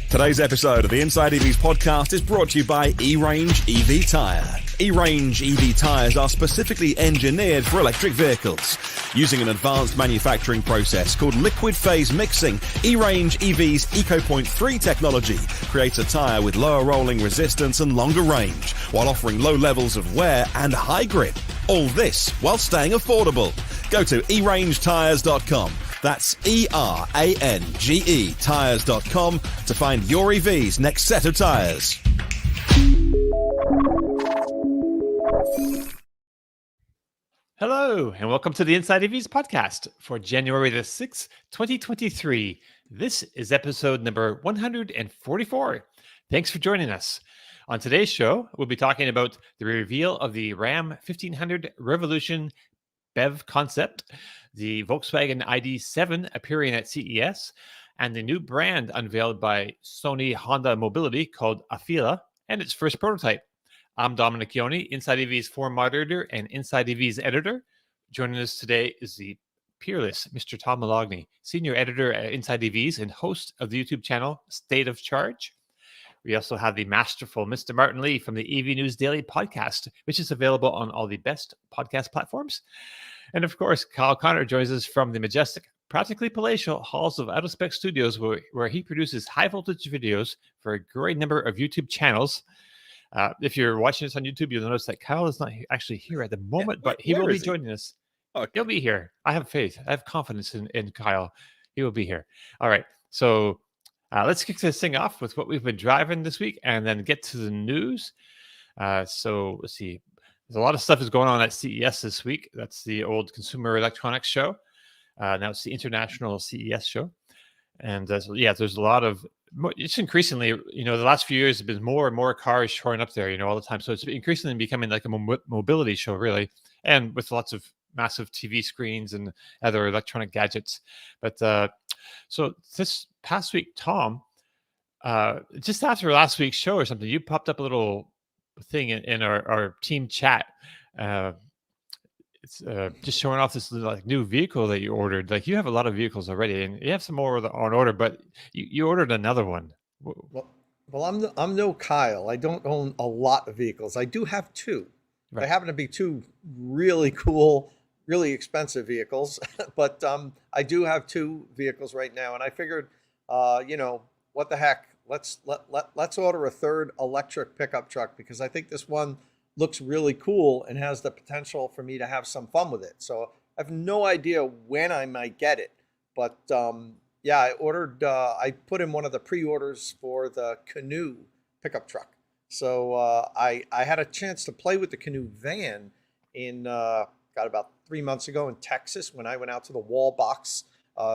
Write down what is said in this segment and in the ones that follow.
Today's episode of the Inside EVs podcast is brought to you by E-Range EV Tyre. E-Range EV tyres are specifically engineered for electric vehicles. Using an advanced manufacturing process called liquid phase mixing, E-Range EV's EcoPoint 3 technology creates a tyre with lower rolling resistance and longer range, while offering low levels of wear and high grip. All this while staying affordable. Go to erangetires.com. That's ERANGE tires.com to find your EV's next set of tires. Hello, and welcome to the Inside EVs podcast for January the 6th, 2023. This is episode number 144. Thanks for joining us. On today's show, we'll be talking about the reveal of the Ram 1500 Revolution BEV concept, the Volkswagen ID.7 appearing at CES, and the new brand unveiled by Sony Honda Mobility called Afeela, and its first prototype. I'm Dominic Ioni, Inside EV's forum moderator and Inside EV's editor. Joining us today is the peerless Mr. Tom Malogney, senior editor at Inside EVs and host of the YouTube channel State of Charge. We also have the masterful Mr. Martin Lee from the EV News Daily podcast, which is available on all the best podcast platforms. And of course, Kyle Connor joins us from the majestic, practically palatial halls of Out of Spec Studios, where he produces high voltage videos for a great number of YouTube channels. If you're watching this on YouTube, you'll notice that Kyle is not actually here at the moment, but he will be joining us. Okay. He'll be here. I have faith. I have confidence in Kyle. He will be here. All right. So let's kick this thing off with what we've been driving this week and then get to the news. So let's see. There's a lot of stuff is going on at CES this week. That's the old Consumer Electronics Show. Now it's the International CES Show. And there's a lot of, it's increasingly, the last few years have been more and more cars showing up there, all the time. So it's increasingly becoming like a mobility show, really, and with lots of massive TV screens and other electronic gadgets. But so this past week, Tom, just after last week's show or something, you popped up a little thing in our team chat. It's just showing off this new vehicle that you ordered. Like, you have a lot of vehicles already, and you have some more on order, but you ordered another one. Well, I'm no Kyle. I don't own a lot of vehicles. I do have two. Right. They happen to be two really cool, really expensive vehicles, but I do have two vehicles right now, and I figured, what the heck? Let's order a third electric pickup truck, because I think this one looks really cool and has the potential for me to have some fun with it. So I have no idea when I might get it, but I ordered. I put in one of the pre-orders for the Canoe pickup truck. So I had a chance to play with the Canoe van about 3 months ago in Texas when I went out to the Wallbox.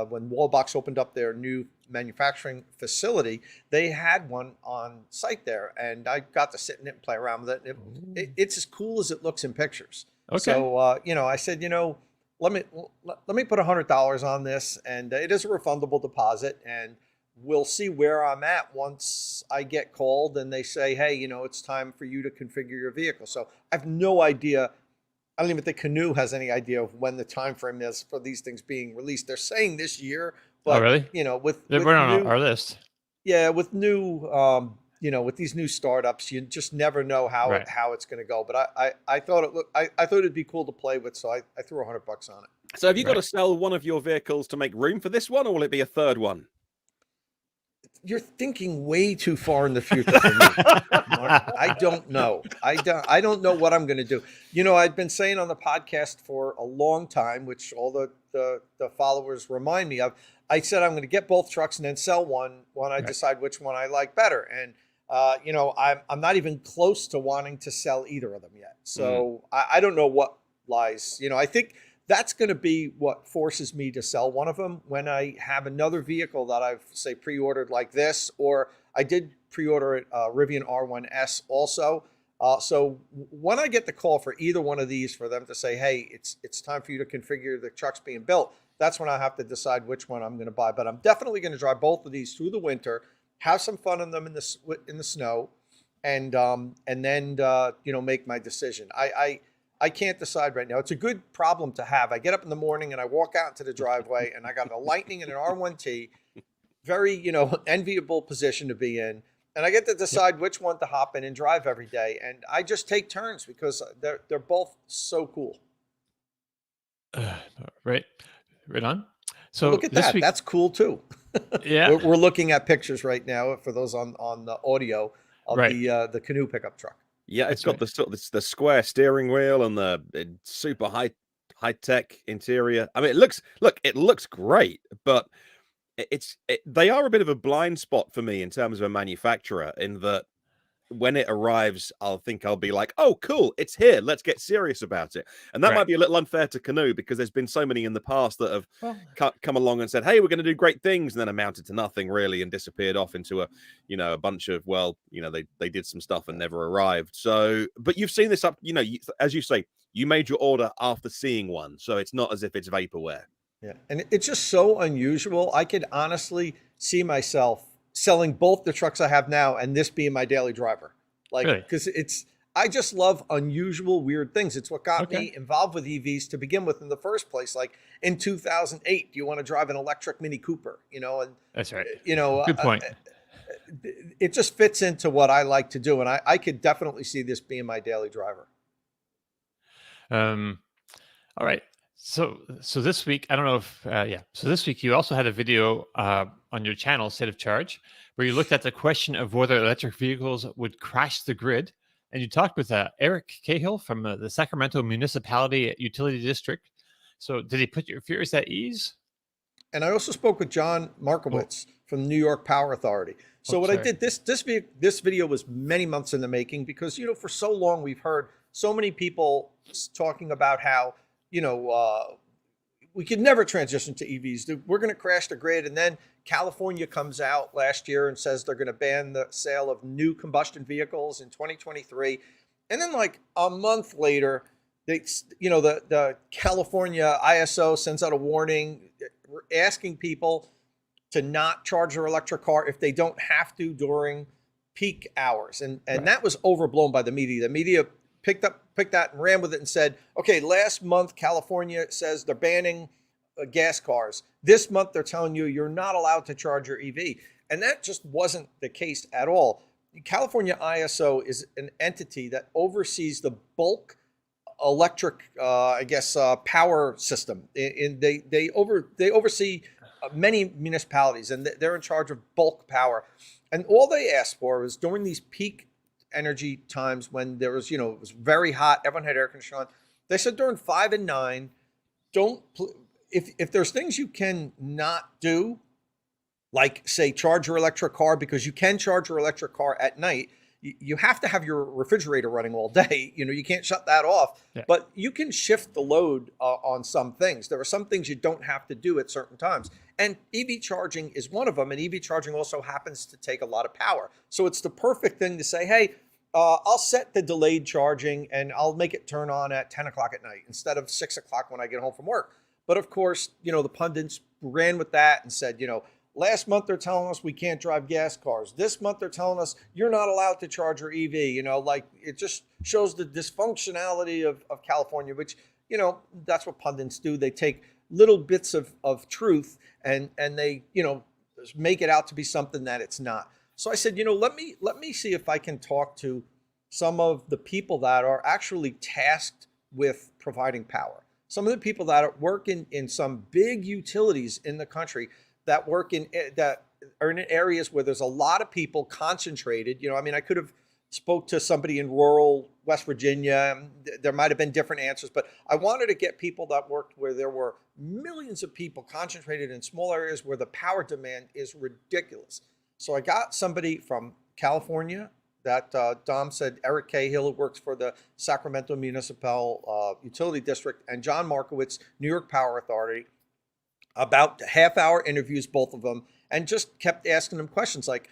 When Wallbox opened up their new manufacturing facility, they had one on site there, and I got to sit in it and play around with it. It's as cool as it looks in pictures. Okay. So, I said, let me put $100 on this, and it is a refundable deposit, and we'll see where I'm at once I get called and they say, hey, it's time for you to configure your vehicle. So I have no idea. I don't even think Canoe has any idea of when the time frame is for these things being released. They're saying this year, but really? We're on our list. Yeah, with new, with these new startups, you just never know how it's going to go. But I thought I thought it'd be cool to play with, so I threw $100 on it. So have you got to sell one of your vehicles to make room for this one, or will it be a third one? You're thinking way too far in the future for me, Mark. I don't know. I don't know what I'm going to do. I've been saying on the podcast for a long time, which all the followers remind me of. I said I'm going to get both trucks and then sell one when I decide which one I like better. And I'm not even close to wanting to sell either of them yet. So I don't know what lies. I think that's going to be what forces me to sell one of them when I have another vehicle that I've, say, pre-ordered like this, or I did pre-order a Rivian R1S also. So when I get the call for either one of these for them to say, hey, it's time for you to configure the trucks being built, that's when I have to decide which one I'm going to buy. But I'm definitely going to drive both of these through the winter, have some fun in them in the snow, and then make my decision. I can't decide right now. It's a good problem to have. I get up in the morning and I walk out into the driveway and I got a Lightning and an R1T, very, enviable position to be in. And I get to decide which one to hop in and drive every day. And I just take turns because they're both so cool. Right on. So look at this that. week, That's cool too. yeah, We're looking at pictures right now for those on the audio of Right. the Canoe pickup truck. Yeah, it's That's got the sort of the square steering wheel and the super high tech interior. I mean, it looks great, but they are a bit of a blind spot for me in terms of a manufacturer, in that when it arrives, I'll be like, oh, cool, it's here. Let's get serious about it. And that Right. might be a little unfair to Canoe, because there's been so many in the past that have Well, come along and said, hey, we're going to do great things, and then amounted to nothing really, and disappeared off into a bunch of, they did some stuff and never arrived. So, but you've seen this up, as you say, you made your order after seeing one, so it's not as if it's vaporware. Yeah. And it's just so unusual. I could honestly see myself selling both the trucks I have now and this being my daily driver. Really? Because I just love unusual, weird things. It's what got me involved with EVs to begin with in the first place. Like in 2008, do you want to drive an electric Mini Cooper? And that's right. Good point. It just fits into what I like to do. And I could definitely see this being my daily driver. All right. So this week, I don't know if, So this week you also had a video on your channel, State of Charge, where you looked at the question of whether electric vehicles would crash the grid. And you talked with Eric Cahill from the Sacramento Municipality Utility District. So did he put your fears at ease? And I also spoke with John Markowitz from the New York Power Authority. So I did, this video was many months in the making, because, for so long we've heard so many people talking about how, we could never transition to EVs. We're going to crash the grid. And then California comes out last year and says they're going to ban the sale of new combustion vehicles in 2023. And then like a month later, the California ISO sends out a warning asking people to not charge their electric car if they don't have to during peak hours. And that was overblown by the media. The media picked that and ran with it and said, okay, last month, California says they're banning gas cars. This month, they're telling you you're not allowed to charge your EV. And that just wasn't the case at all. California ISO is an entity that oversees the bulk electric, power system. And they oversee many municipalities, and they're in charge of bulk power. And all they asked for was during these peak energy times when there was, it was very hot, everyone had air conditioning on. They said during 5 and 9, if there's things you can not do, like say charge your electric car, because you can charge your electric car at night. You have to have your refrigerator running all day. You can't shut that off, but you can shift the load on some things. There are some things you don't have to do at certain times. And EV charging is one of them. And EV charging also happens to take a lot of power. So it's the perfect thing to say, hey, I'll set the delayed charging and I'll make it turn on at 10 o'clock at night instead of 6 o'clock when I get home from work. But of course, the pundits ran with that and said, last month they're telling us we can't drive gas cars. This month they're telling us you're not allowed to charge your EV. It just shows the dysfunctionality of California, which, that's what pundits do. They take little bits of truth and they, make it out to be something that it's not. So I said, let me see if I can talk to some of the people that are actually tasked with providing power. Some of the people that work in some big utilities in the country that are in areas where there's a lot of people concentrated. I could have spoke to somebody in rural West Virginia. There might have been different answers, but I wanted to get people that worked where there were millions of people concentrated in small areas where the power demand is ridiculous. So I got somebody from California that Dom said, Eric Cahill, who works for the Sacramento Municipal Utility District, and John Markowitz, New York Power Authority. About half-hour interviews, both of them, and just kept asking them questions like,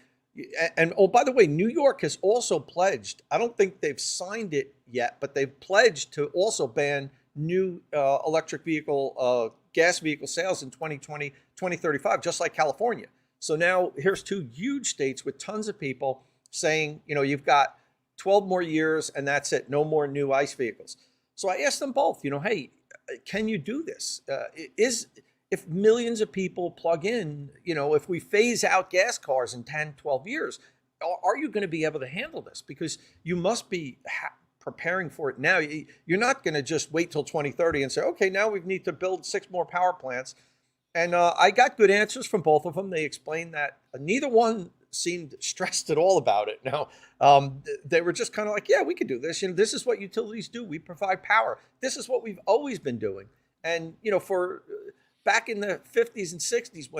and oh, by the way, New York has also pledged, I don't think they've signed it yet, but they've pledged to also ban new electric vehicle, gas vehicle sales in 2020, 2035, just like California. So now here's two huge states with tons of people saying, you've got 12 more years and that's it, no more new ICE vehicles. So I asked them both, hey, can you do this? If millions of people plug in, if we phase out gas cars in 10, 12 years, are you going to be able to handle this? Because you must be preparing for it now. You're not going to just wait till 2030 and say, okay, now we need to build 6 more power plants. And I got good answers from both of them. They explained that neither one seemed stressed at all about it. Now, they were just kind of like, yeah, we could do this. This is what utilities do. We provide power. This is what we've always been doing. And, for back in the 50s and 60s,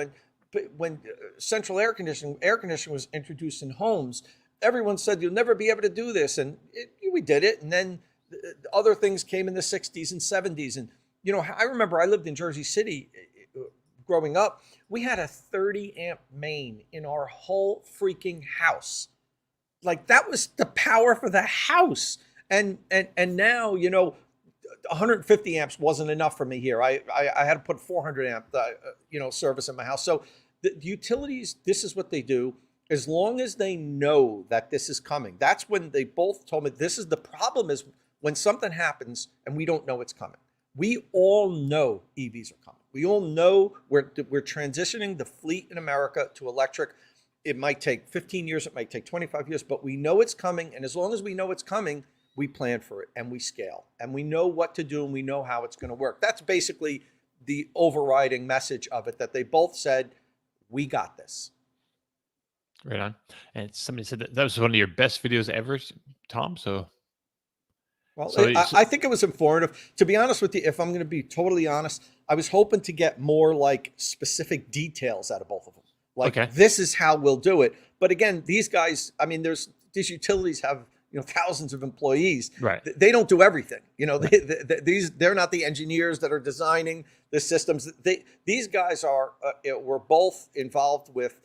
when central air conditioning was introduced in homes, everyone said, you'll never be able to do this. And we did it. And then other things came in the 60s and 70s. And, I remember I lived in Jersey City growing up. We had a 30 amp main in our whole freaking house. Like, that was the power for the house. And now, 150 amps wasn't enough for me here. I had to put 400 amp, service in my house. So the utilities, this is what they do. As long as they know that this is coming, that's when they both told me this is the problem, is when something happens and we don't know it's coming. We all know EVs are coming. We all know we're transitioning the fleet in America to electric. It might take 15 years, it might take 25 years, but we know it's coming. And as long as we know it's coming, we plan for it and we scale and we know what to do and we know how it's going to work. That's basically the overriding message of it, that they both said, we got this. Right on. And somebody said that was one of your best videos ever, Tom. Well, I think it was informative. To be honest with you, if I'm going to be totally honest, I was hoping to get more like specific details out of both of them. Like, This is how we'll do it. But again, these guys, these utilities have, thousands of employees. Right. They don't do everything. They're not the engineers that are designing the systems. These guys were both involved with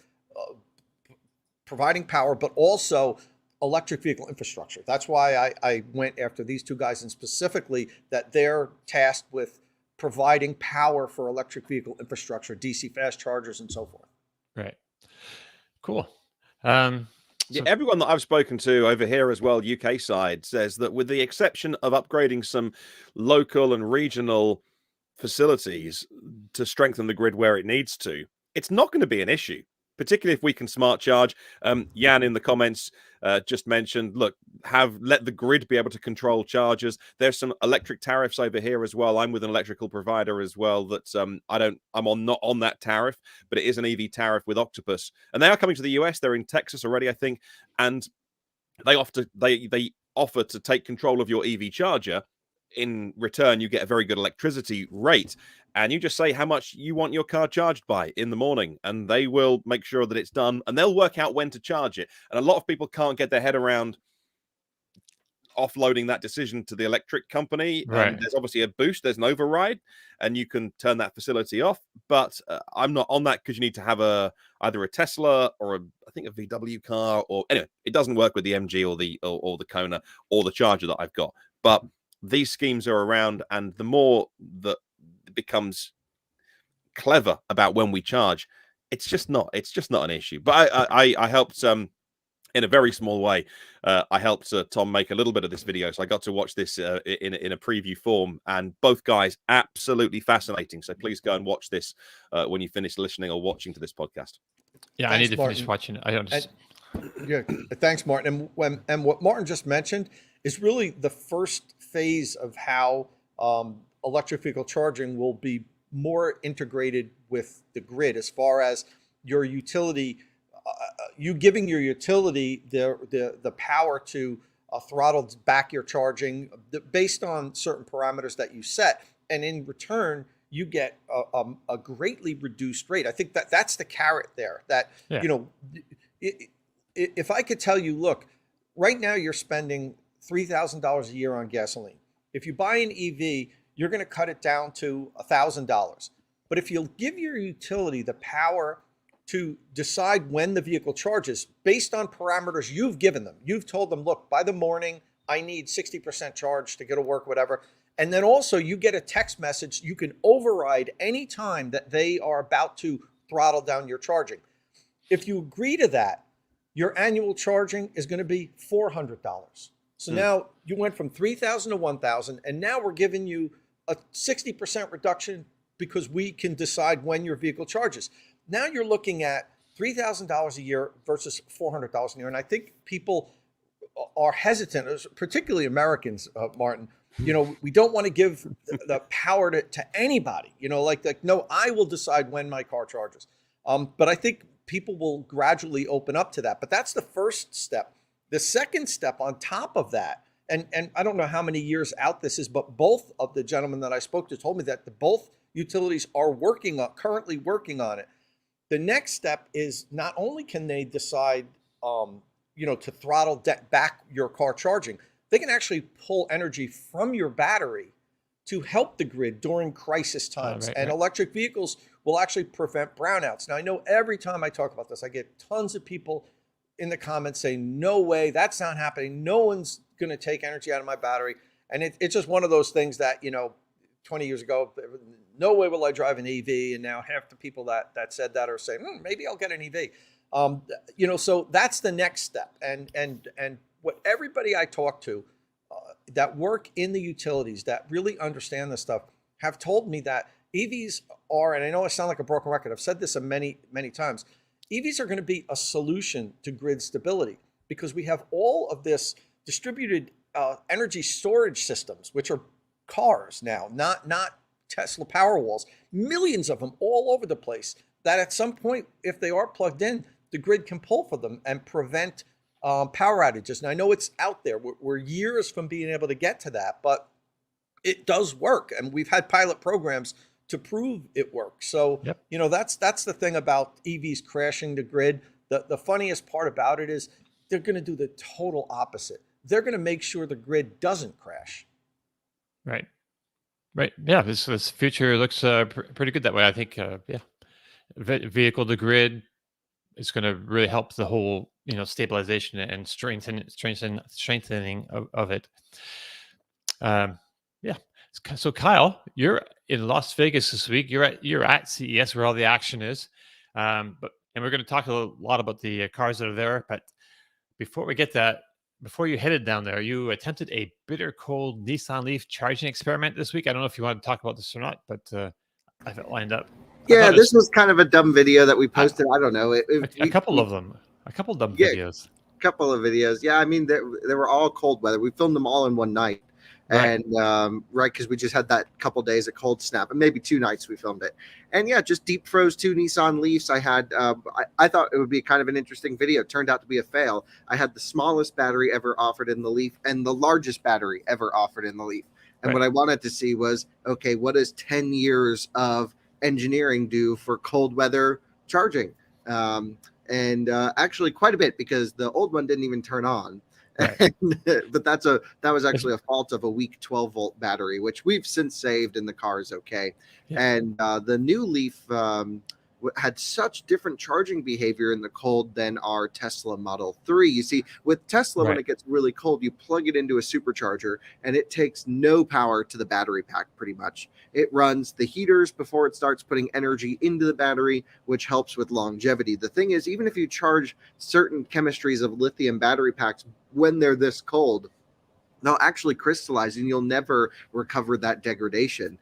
providing power, but also electric vehicle infrastructure. That's why I went after these two guys, and specifically that they're tasked with providing power for electric vehicle infrastructure, DC fast chargers, and so forth. Right. Cool. Yeah, everyone that I've spoken to over here as well, UK side, says that with the exception of upgrading some local and regional facilities to strengthen the grid where it needs to, it's not going to be an issue, particularly if we can smart charge. Jan in the comments just mentioned, look, let the grid be able to control chargers. There's some electric tariffs over here as well. I'm with an electrical provider as well that I'm not on that tariff, but it is an EV tariff with Octopus, and they are coming to the US. They're in Texas already, I think, and they offer to take control of your EV charger. In return, you get a very good electricity rate, and you just say how much you want your car charged by in the morning, and they will make sure that it's done, and they'll work out when to charge it. And a lot of people can't get their head around offloading that decision to the electric company. Right. There's obviously a boost, there's an override, and you can turn that facility off. But I'm not on that, because you need to have either a Tesla or I think a VW car, or anyway, it doesn't work with the MG or the Kona or the charger that I've got. But these schemes are around, and the more that it becomes clever about when we charge, it's just not an issue. But I helped in a very small way. I helped Tom make a little bit of this video, so I got to watch this in a preview form, and both guys absolutely fascinating. So please go and watch this when you finish listening or watching to this podcast. Yeah, Thanks, I need to Martin. finish watching it. I don't just... Yeah, thanks, Martin. And what Martin just mentioned is really the first phase of how electric vehicle charging will be more integrated with the grid, as far as your utility, you giving your utility the power to throttle back your charging based on certain parameters that you set, and in return you get a greatly reduced rate. I think that's the carrot there. That if I could tell you, look, right now you're spending $3,000 a year on gasoline. If you buy an EV, you're going to cut it down to $1,000. But if you'll give your utility the power to decide when the vehicle charges based on parameters you've given them, you've told them, look, by the morning, I need 60% charge to go to work, whatever. And then also you get a text message. You can override any time that they are about to throttle down your charging. If you agree to that, your annual charging is going to be $400. So now you went from 3,000 to 1,000, and now we're giving you a 60% reduction because we can decide when your vehicle charges. Now you're looking at $3,000 a year versus $400 a year. And I think people are hesitant, particularly Americans, Martin. You know, we don't want to give the power to anybody, you know, like, no, I will decide when my car charges. But I think people will gradually open up to that. But that's the first step. The second step on top of that, and I don't know how many years out this is, but both of the gentlemen that I spoke to told me that both utilities are currently working on it. The next step is not only can they decide, you know, to throttle back your car charging, they can actually pull energy from your battery to help the grid during crisis times. Electric vehicles will actually prevent brownouts. Now, I know every time I talk about this, I get tons of people in the comments saying, no way, that's not happening. No one's going to take energy out of my battery. And it's just one of those things that, you know, 20 years ago, no way will I drive an EV. And now half the people that said that are saying, maybe I'll get an EV. You know, so that's the next step. And what everybody I talk to that work in the utilities that really understand this stuff have told me that EVs are, and I know I sound like a broken record, I've said this many, many times, EVs are going to be a solution to grid stability because we have all of this distributed energy storage systems, which are cars now, not Tesla Powerwalls, millions of them all over the place, that at some point, if they are plugged in, the grid can pull for them and prevent power outages. And I know it's out there. We're years from being able to get to that, but it does work. And we've had pilot programs to prove it works. So, you know, that's the thing about EVs crashing the grid. The funniest part about it is they're going to do the total opposite. They're going to make sure the grid doesn't crash. Right. Yeah, this future looks pretty good that way. I think, vehicle to grid is going to really help the whole, you know, stabilization and strengthening of it. So Kyle, you're in Las Vegas this week. You're at CES where all the action is. And we're going to talk a lot about the cars that are there. But before you headed down there, you attempted a bitter cold Nissan Leaf charging experiment this week. I don't know if you want to talk about this or not, but I have it lined up. Yeah, this was kind of a dumb video that we posted. I don't know. A couple of them. A couple dumb videos. A couple of videos. Yeah, I mean, they were all cold weather. We filmed them all in one night. And because we just had that couple days of cold snap, and maybe 2 nights we filmed it. And yeah, just deep froze 2 Nissan Leafs. I had I thought it would be kind of an interesting video. It turned out to be a fail. I had the smallest battery ever offered in the Leaf and the largest battery ever offered in the Leaf. And what I wanted to see was, okay, what does 10 years of engineering do for cold weather charging? And actually quite a bit, because the old one didn't even turn on. Right. But that was actually a fault of a weak 12-volt battery, which we've since saved, and the car is okay. And the new Leaf had such different charging behavior in the cold than our Tesla Model 3. You see, with Tesla, when it gets really cold, you plug it into a supercharger and it takes no power to the battery pack pretty much. It runs the heaters before it starts putting energy into the battery, which helps with longevity. The thing is, even if you charge certain chemistries of lithium battery packs when they're this cold, they'll actually crystallize and you'll never recover that degradation.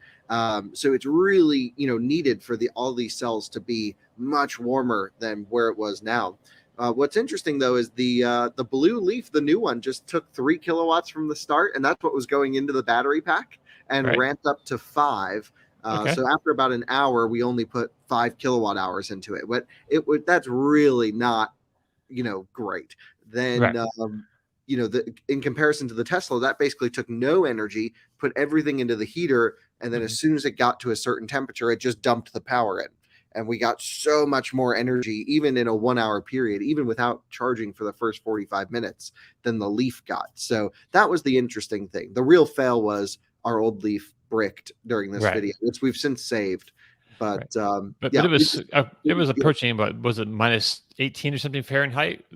So it's really, needed for all these cells to be much warmer than where it was now. What's interesting though is the blue Leaf, the new one, just took 3 kilowatts from the start, and that's what was going into the battery pack, and ramped up to 5. So after about an hour, we only put 5 kilowatt hours into it. But that's really not, great. Then in comparison to the Tesla, that basically took no energy, put everything into the heater, and then as soon as it got to a certain temperature, it just dumped the power in. And we got so much more energy, even in a 1-hour period, even without charging for the first 45 minutes, than the Leaf got. So that was the interesting thing. The real fail was our old Leaf bricked during this video, which we've since saved. But it was approaching, but was it minus 18 or something Fahrenheit?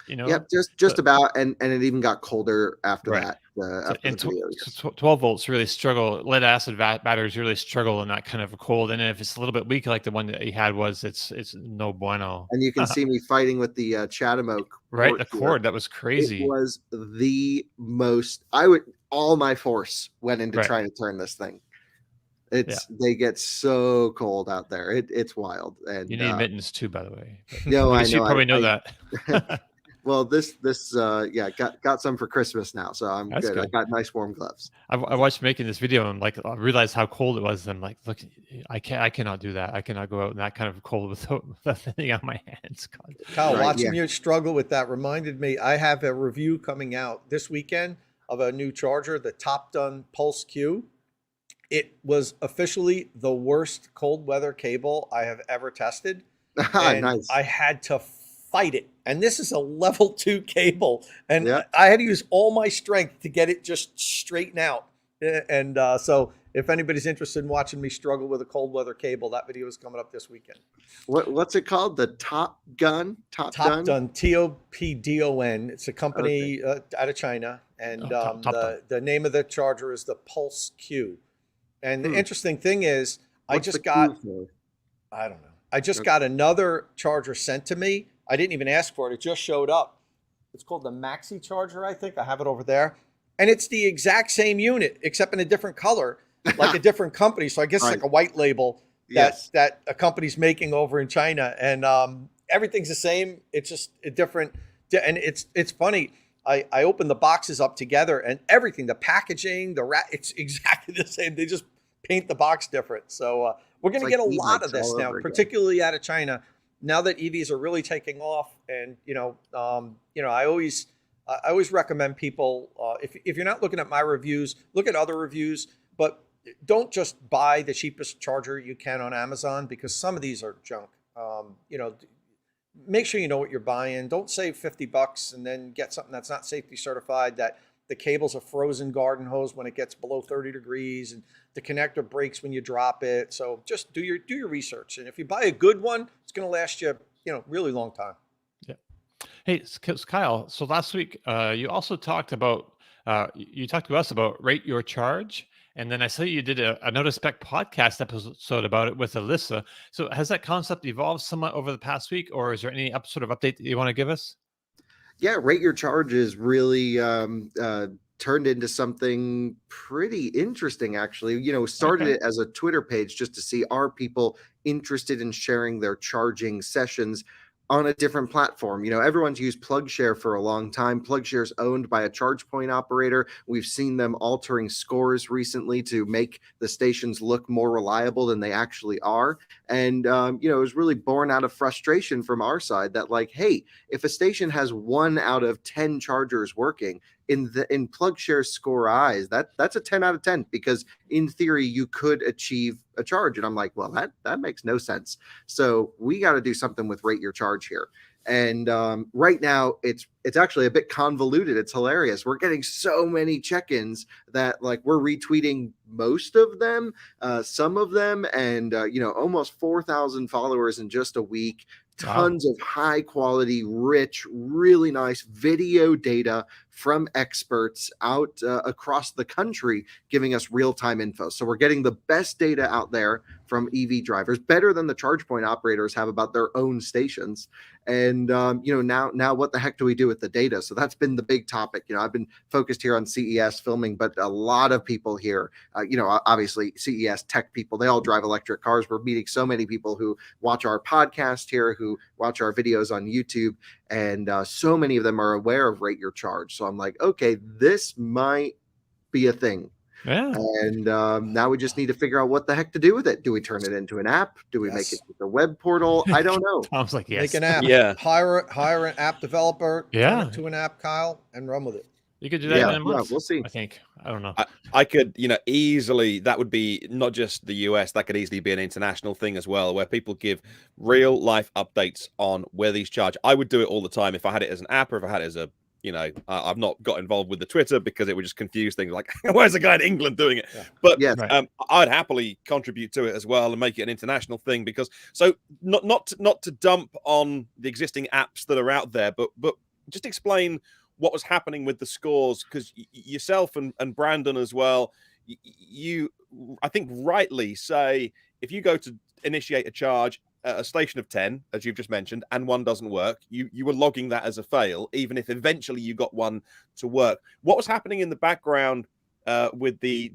You know. Yep, just about, and it even got colder after Right. that. So, After and the video, yes. 12 volts really struggle. Lead acid batteries really struggle in that kind of a cold. And if it's a little bit weak, like the one that he had was, it's no bueno. And you can see me fighting with the Chatamo Right, port the here. cord that was It crazy. was the most. All my force went into Right. trying to turn this thing. They get so cold out there. It's wild. And You need mittens too, by the way. no, I know. You probably know that. Well, this got some for Christmas now, so I'm That's good. I good. got nice warm gloves. I watched making this video and like I realized how cold it was. And I'm like, look, I cannot do that. I cannot go out in that kind of cold without thing on my hands. God. Kyle, Right, watching you struggle with that reminded me, I have a review coming out this weekend of a new charger, the Top Gun Pulse Q. It was officially the worst cold weather cable I have ever tested. And Nice. I had to fight it. And this is a level 2 cable. And Yeah. I had to use all my strength to get it just straighten out. And so if anybody's interested in watching me struggle with a cold weather cable, that video is coming up this weekend. What's it called? The Top Gun? Top Gun, TOPDON. It's a company out of China. And Top Gun. the name of the charger is the Pulse Q. And the interesting thing is, What's I the got, Q for? I don't know. I just got another charger sent to me. I didn't even ask for it. It just showed up. It's called the Mach-E charger, I think. I have it over there. And it's the exact same unit, except in a different color, like a different company. So I guess it's like a white label that a company's making over in China. And everything's the same. It's just a different. And it's funny. I opened the boxes up together and everything, the packaging, it's exactly the same. They just paint the box different. So we're going to get a lot of this now, particularly out of China. Now that EVs are really taking off, and I always recommend people if you're not looking at my reviews, look at other reviews, but don't just buy the cheapest charger you can on Amazon, because some of these are junk. Make sure you know what you're buying. Don't save $50 and then get something that's not safety certified, that the cable's a frozen garden hose when it gets below 30 degrees and the connector breaks when you drop it. So just do your research. And if you buy a good one, it's going to last you, really long time. Yeah. Hey, Kyle. So last week, you also talked about, you talked to us about Rate Your Charge. And then I saw you did a Notice Spec podcast episode about it with Alyssa. So has that concept evolved somewhat over the past week, or is there any sort of update that you want to give us? Yeah, Rate Your Charge is really turned into something pretty interesting, actually. Started it as a Twitter page just to see, are people interested in sharing their charging sessions on a different platform. Everyone's used PlugShare for a long time. PlugShare is owned by a charge point operator. We've seen them altering scores recently to make the stations look more reliable than they actually are. And, it was really born out of frustration from our side that, like, hey, if a station has 1 out of 10 chargers working, in PlugShare's score eyes, that's a 10 out of 10, because in theory you could achieve a charge. And I'm like, well, that makes no sense. So we got to do something with Rate Your Charge here. And right now it's actually a bit convoluted. It's hilarious. We're getting so many check-ins that, like, we're retweeting most of them, some of them, and almost 4,000 followers in just a week. Tons of high quality, rich, really nice video data from experts out across the country giving us real-time info. So we're getting the best data out there from EV drivers, better than the charge point operators have about their own stations. And now what the heck do we do with the data? So that's been the big topic. I've been focused here on CES filming, but a lot of people here, obviously CES tech people, they all drive electric cars. We're meeting so many people who watch our podcast here, who watch our videos on YouTube, and so many of them are aware of Rate Your Charge. So I'm like, okay, this might be a thing. Yeah. And now we just need to figure out what the heck to do with it. Do we turn it into an app? Do we make it a web portal? I don't know. Tom's like, yes. Make an app. Yeah. Hire an app developer. Yeah. Turn it to an app, Kyle, and run with it. You could do that in a month. We'll see. I think. I don't know. I could, easily, that would be not just the US, that could easily be an international thing as well, where people give real life updates on where these charge. I would do it all the time if I had it as an app, or if I had it as a, I've not got involved with the Twitter because it would just confuse things, like, where's the guy in England doing it? Yeah. But yes. I'd happily contribute to it as well and make it an international thing, because not to dump on the existing apps that are out there, but just explain what was happening with the scores, because yourself and Brandon as well, you I think rightly say if you go to initiate a charge at a station of 10, as you've just mentioned, and one doesn't work, you were logging that as a fail, even if eventually you got one to work. What was happening in the background with the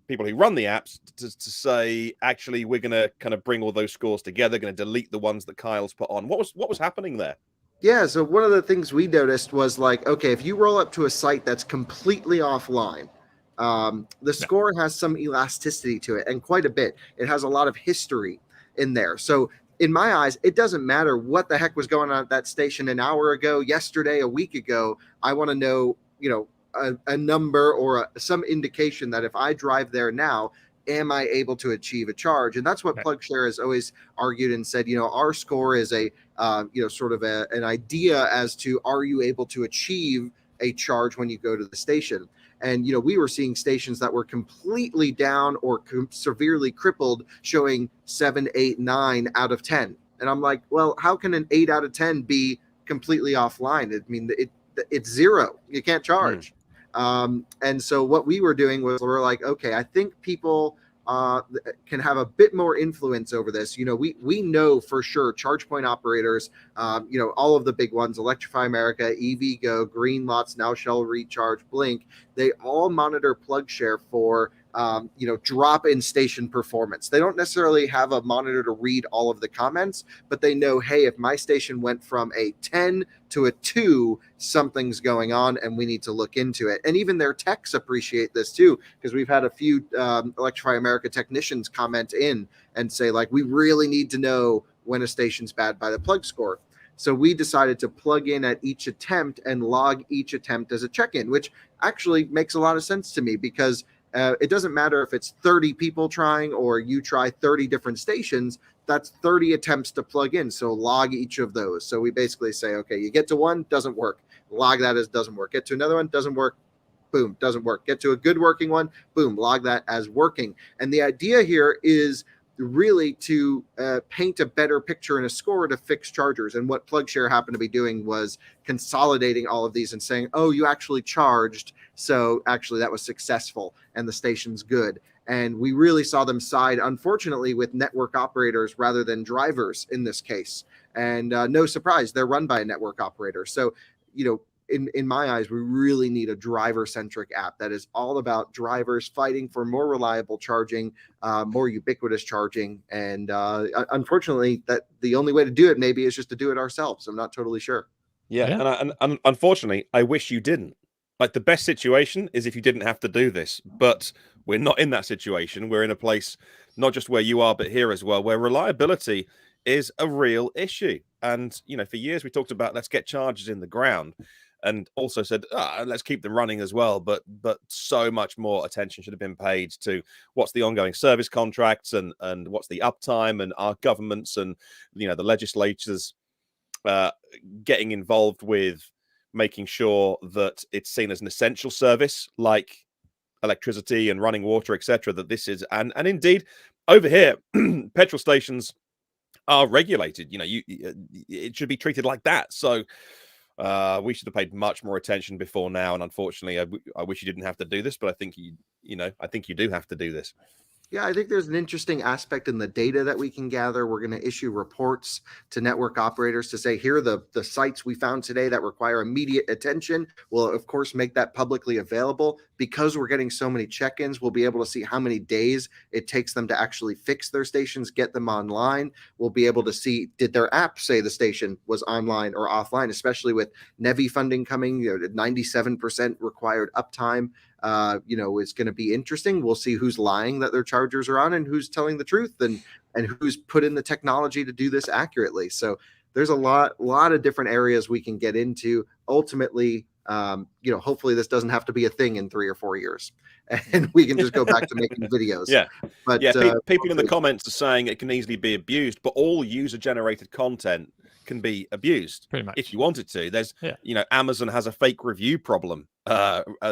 people who run the apps to say, actually, we're going to kind of bring all those scores together, going to delete the ones that Kyle's put on? What was happening there? Yeah, so one of the things we noticed was like, okay, if you roll up to a site that's completely offline, the score has some elasticity to it, and quite a bit. It has a lot of history in there. So in my eyes, it doesn't matter what the heck was going on at that station an hour ago, yesterday, a week ago. I want to know, a number or some indication that if I drive there now, am I able to achieve a charge? And that's what PlugShare has always argued and said, our score is a, sort of an idea as to, are you able to achieve a charge when you go to the station? And, we were seeing stations that were completely down or severely crippled, showing 7, 8, 9 out of 10. And I'm like, well, how can an 8 out of 10 be completely offline? I mean, it's 0. You can't charge. And so what we were doing was we're like, okay, I think people can have a bit more influence over this. We know for sure charge point operators, all of the big ones, Electrify America, EVgo, Green Lots, Now Shell Recharge, Blink, they all monitor PlugShare for drop in station performance. They don't necessarily have a monitor to read all of the comments, but they know, hey, if my station went from a 10 to a 2, something's going on and we need to look into it. And even their techs appreciate this too, because we've had a few Electrify America technicians comment in and say, like, we really need to know when a station's bad by the plug score. So we decided to plug in at each attempt and log each attempt as a check-in, which actually makes a lot of sense to me, because it doesn't matter if it's 30 people trying or you try 30 different stations, that's 30 attempts to plug in. So log each of those. So we basically say, okay, you get to one, doesn't work. Log that as doesn't work. Get to another one, doesn't work. Boom, doesn't work. Get to a good working one. Boom, log that as working. And the idea here is really to paint a better picture and a score to fix chargers. And what PlugShare happened to be doing was consolidating all of these and saying, oh, you actually charged, so actually that was successful and the station's good. And we really saw them side, unfortunately, with network operators rather than drivers in this case. And no surprise, they're run by a network operator. So, in my eyes, we really need a driver-centric app that is all about drivers fighting for more reliable charging, more ubiquitous charging. And unfortunately, that the only way to do it maybe is just to do it ourselves. I'm not totally sure. Yeah. And unfortunately, I wish you didn't. Like, the best situation is if you didn't have to do this, but we're not in that situation. We're in a place, not just where you are, but here as well, where reliability is a real issue. And, for years we talked about, let's get chargers in the ground, and also said, let's keep them running as well. But so much more attention should have been paid to what's the ongoing service contracts and what's the uptime, and our governments and, the legislatures getting involved with making sure that it's seen as an essential service like electricity and running water, etc. That this is, and indeed over here, petrol stations are regulated. It should be treated like that. So we should have paid much more attention before now. And unfortunately, I wish you didn't have to do this, but I think I think you do have to do this. Yeah, I think there's an interesting aspect in the data that we can gather. We're going to issue reports to network operators to say, here are the sites we found today that require immediate attention. We'll, of course, make that publicly available. Because we're getting so many check-ins, we'll be able to see how many days it takes them to actually fix their stations, get them online. We'll be able to see, did their app say the station was online or offline, especially with Neue funding coming, 97% required uptime. Is going to be interesting. We'll see who's lying that their chargers are on and who's telling the truth, and who's put in the technology to do this accurately. So there's a lot of different areas we can get into. Ultimately, hopefully this doesn't have to be a thing in 3 or 4 years, and we can just go back to making videos. Yeah. But people in the comments are saying it can easily be abused, but all user-generated content can be abused pretty much if you wanted to. There's Amazon has a fake review problem.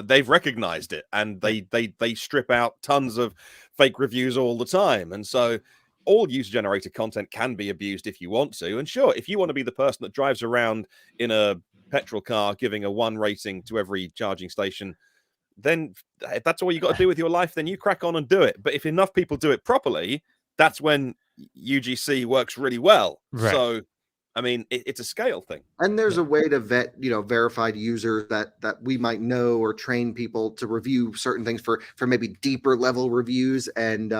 They've recognized it, and they strip out tons of fake reviews all the time. And so all user-generated content can be abused if you want to. And sure, if you want to be the person that drives around in a petrol car giving a 1 rating to every charging station, then if that's all you got to do with your life, then you crack on and do it. But if enough people do it properly, that's when UGC works really well. Right. So, I mean, it's a scale thing. And there's a way to vet, verified users that we might know, or train people to review certain things for maybe deeper level reviews. And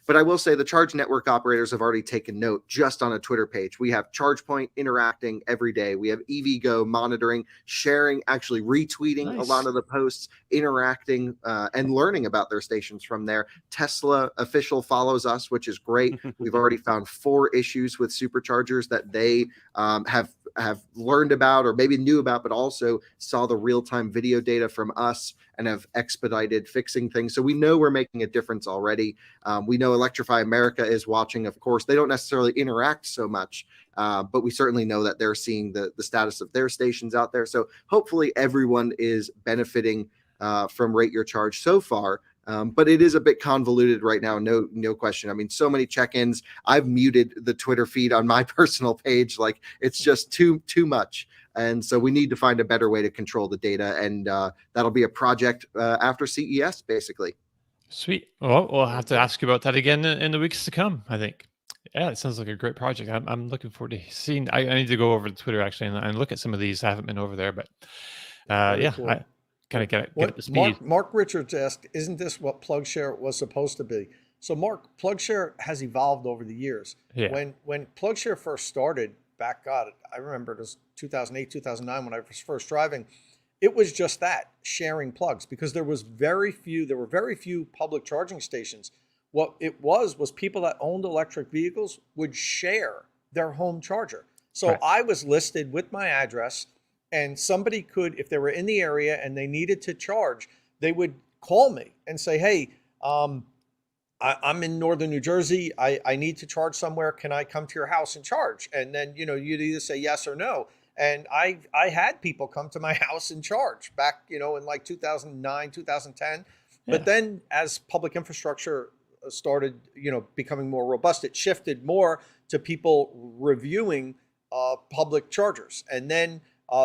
but I will say the charge network operators have already taken note just on a Twitter page. We have ChargePoint interacting every day. We have EVgo monitoring, sharing, actually retweeting a lot of the posts, interacting and learning about their stations from there. Tesla official follows us, which is great. We've already found 4 issues with superchargers that they have learned about, or maybe knew about, but also saw the real-time video data from us and have expedited fixing things. So we know we're making a difference already. We know Electrify America is watching. Of course, they don't necessarily interact so much, but we certainly know that they're seeing the status of their stations out there. So hopefully everyone is benefiting from Rate Your Charge so far. But it is a bit convoluted right now, no question. I mean, so many check-ins. I've muted the Twitter feed on my personal page. Like, it's just too much. And so we need to find a better way to control the data. And that'll be a project after CES, basically. Sweet. Well, we'll have to ask you about that again in the weeks to come, I think. Yeah, it sounds like a great project. I'm looking forward to seeing. I need to go over to Twitter, actually, and look at some of these. I haven't been over there, but yeah, cool. I kind of get up to speed. Mark Richards asked, isn't this what PlugShare was supposed to be? So Mark, PlugShare has evolved over the years. Yeah. When PlugShare first started, back, God, I remember it was 2008, 2009 when I was first driving, it was just that, sharing plugs, because there were very few public charging stations. What it was people that owned electric vehicles would share their home charger. So right. I was listed with my address, and somebody could, if they were in the area and they needed to charge, they would call me and say, hey, I'm in northern New Jersey. I need to charge somewhere. Can I come to your house and charge? And then, you'd either say yes or no. And I had people come to my house and charge back, in like 2009, 2010. Yeah. But then as public infrastructure started, becoming more robust, it shifted more to people reviewing public chargers. And then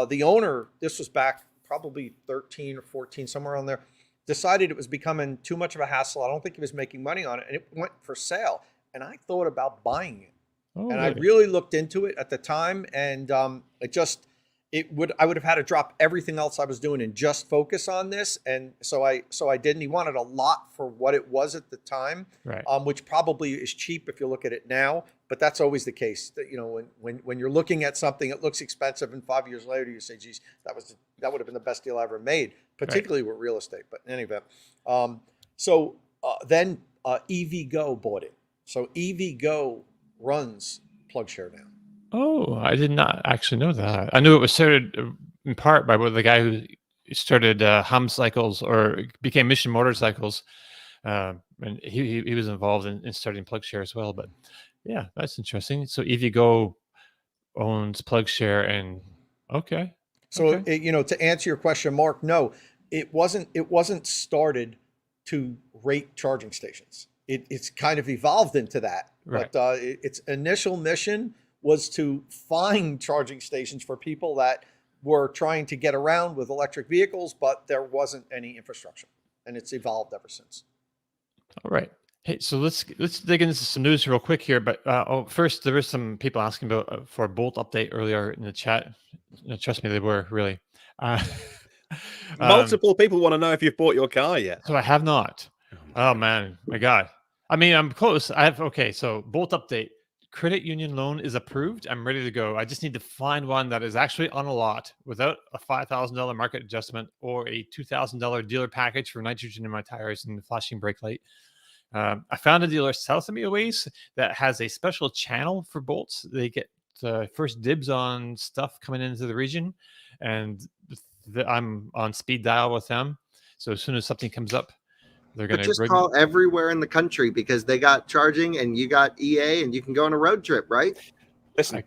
the owner, this was back probably 13 or 14, somewhere on there, decided it was becoming too much of a hassle. I don't think he was making money on it, and it went for sale. And I thought about buying it. Oh, and really? I really looked into it at the time, and I would have had to drop everything else I was doing and just focus on this. And so I didn't. He wanted a lot for what it was at the time, right. Which probably is cheap if you look at it now. But that's always the case. That when you're looking at something, it looks expensive, and 5 years later you say, "Geez, that would have been the best deal I ever made," particularly with real estate. But in any event, then EVgo bought it. So EVgo runs PlugShare now. Oh, I did not actually know that. I knew it was started in part by the guy who started Hum Cycles, or became Mission Motorcycles, and he was involved in starting PlugShare as well. But yeah, that's interesting. So EVgo owns PlugShare, and okay. So to answer your question, Mark, no, it wasn't started to rate charging stations. It's kind of evolved into that, right. But its initial mission was to find charging stations for people that were trying to get around with electric vehicles, but there wasn't any infrastructure, and it's evolved ever since. All right. Hey, so let's dig into some news real quick here. But first, there were some people asking about for a Bolt update earlier in the chat. Trust me, they were really. Multiple people want to know if you've bought your car yet. So I have not. Oh man, my God. I mean, I'm close. So Bolt update. Credit union loan is approved. I'm ready to go. I just need to find one that is actually on a lot without a $5,000 market adjustment or a $2,000 dealer package for nitrogen in my tires and the flashing brake light. I found a dealer south of me a ways that has a special channel for Bolts. They get first dibs on stuff coming into the region, and I'm on speed dial with them. So as soon as something comes up, they're going to just call everywhere in the country, because they got charging and you got EA, and you can go on a road trip, right? Listen.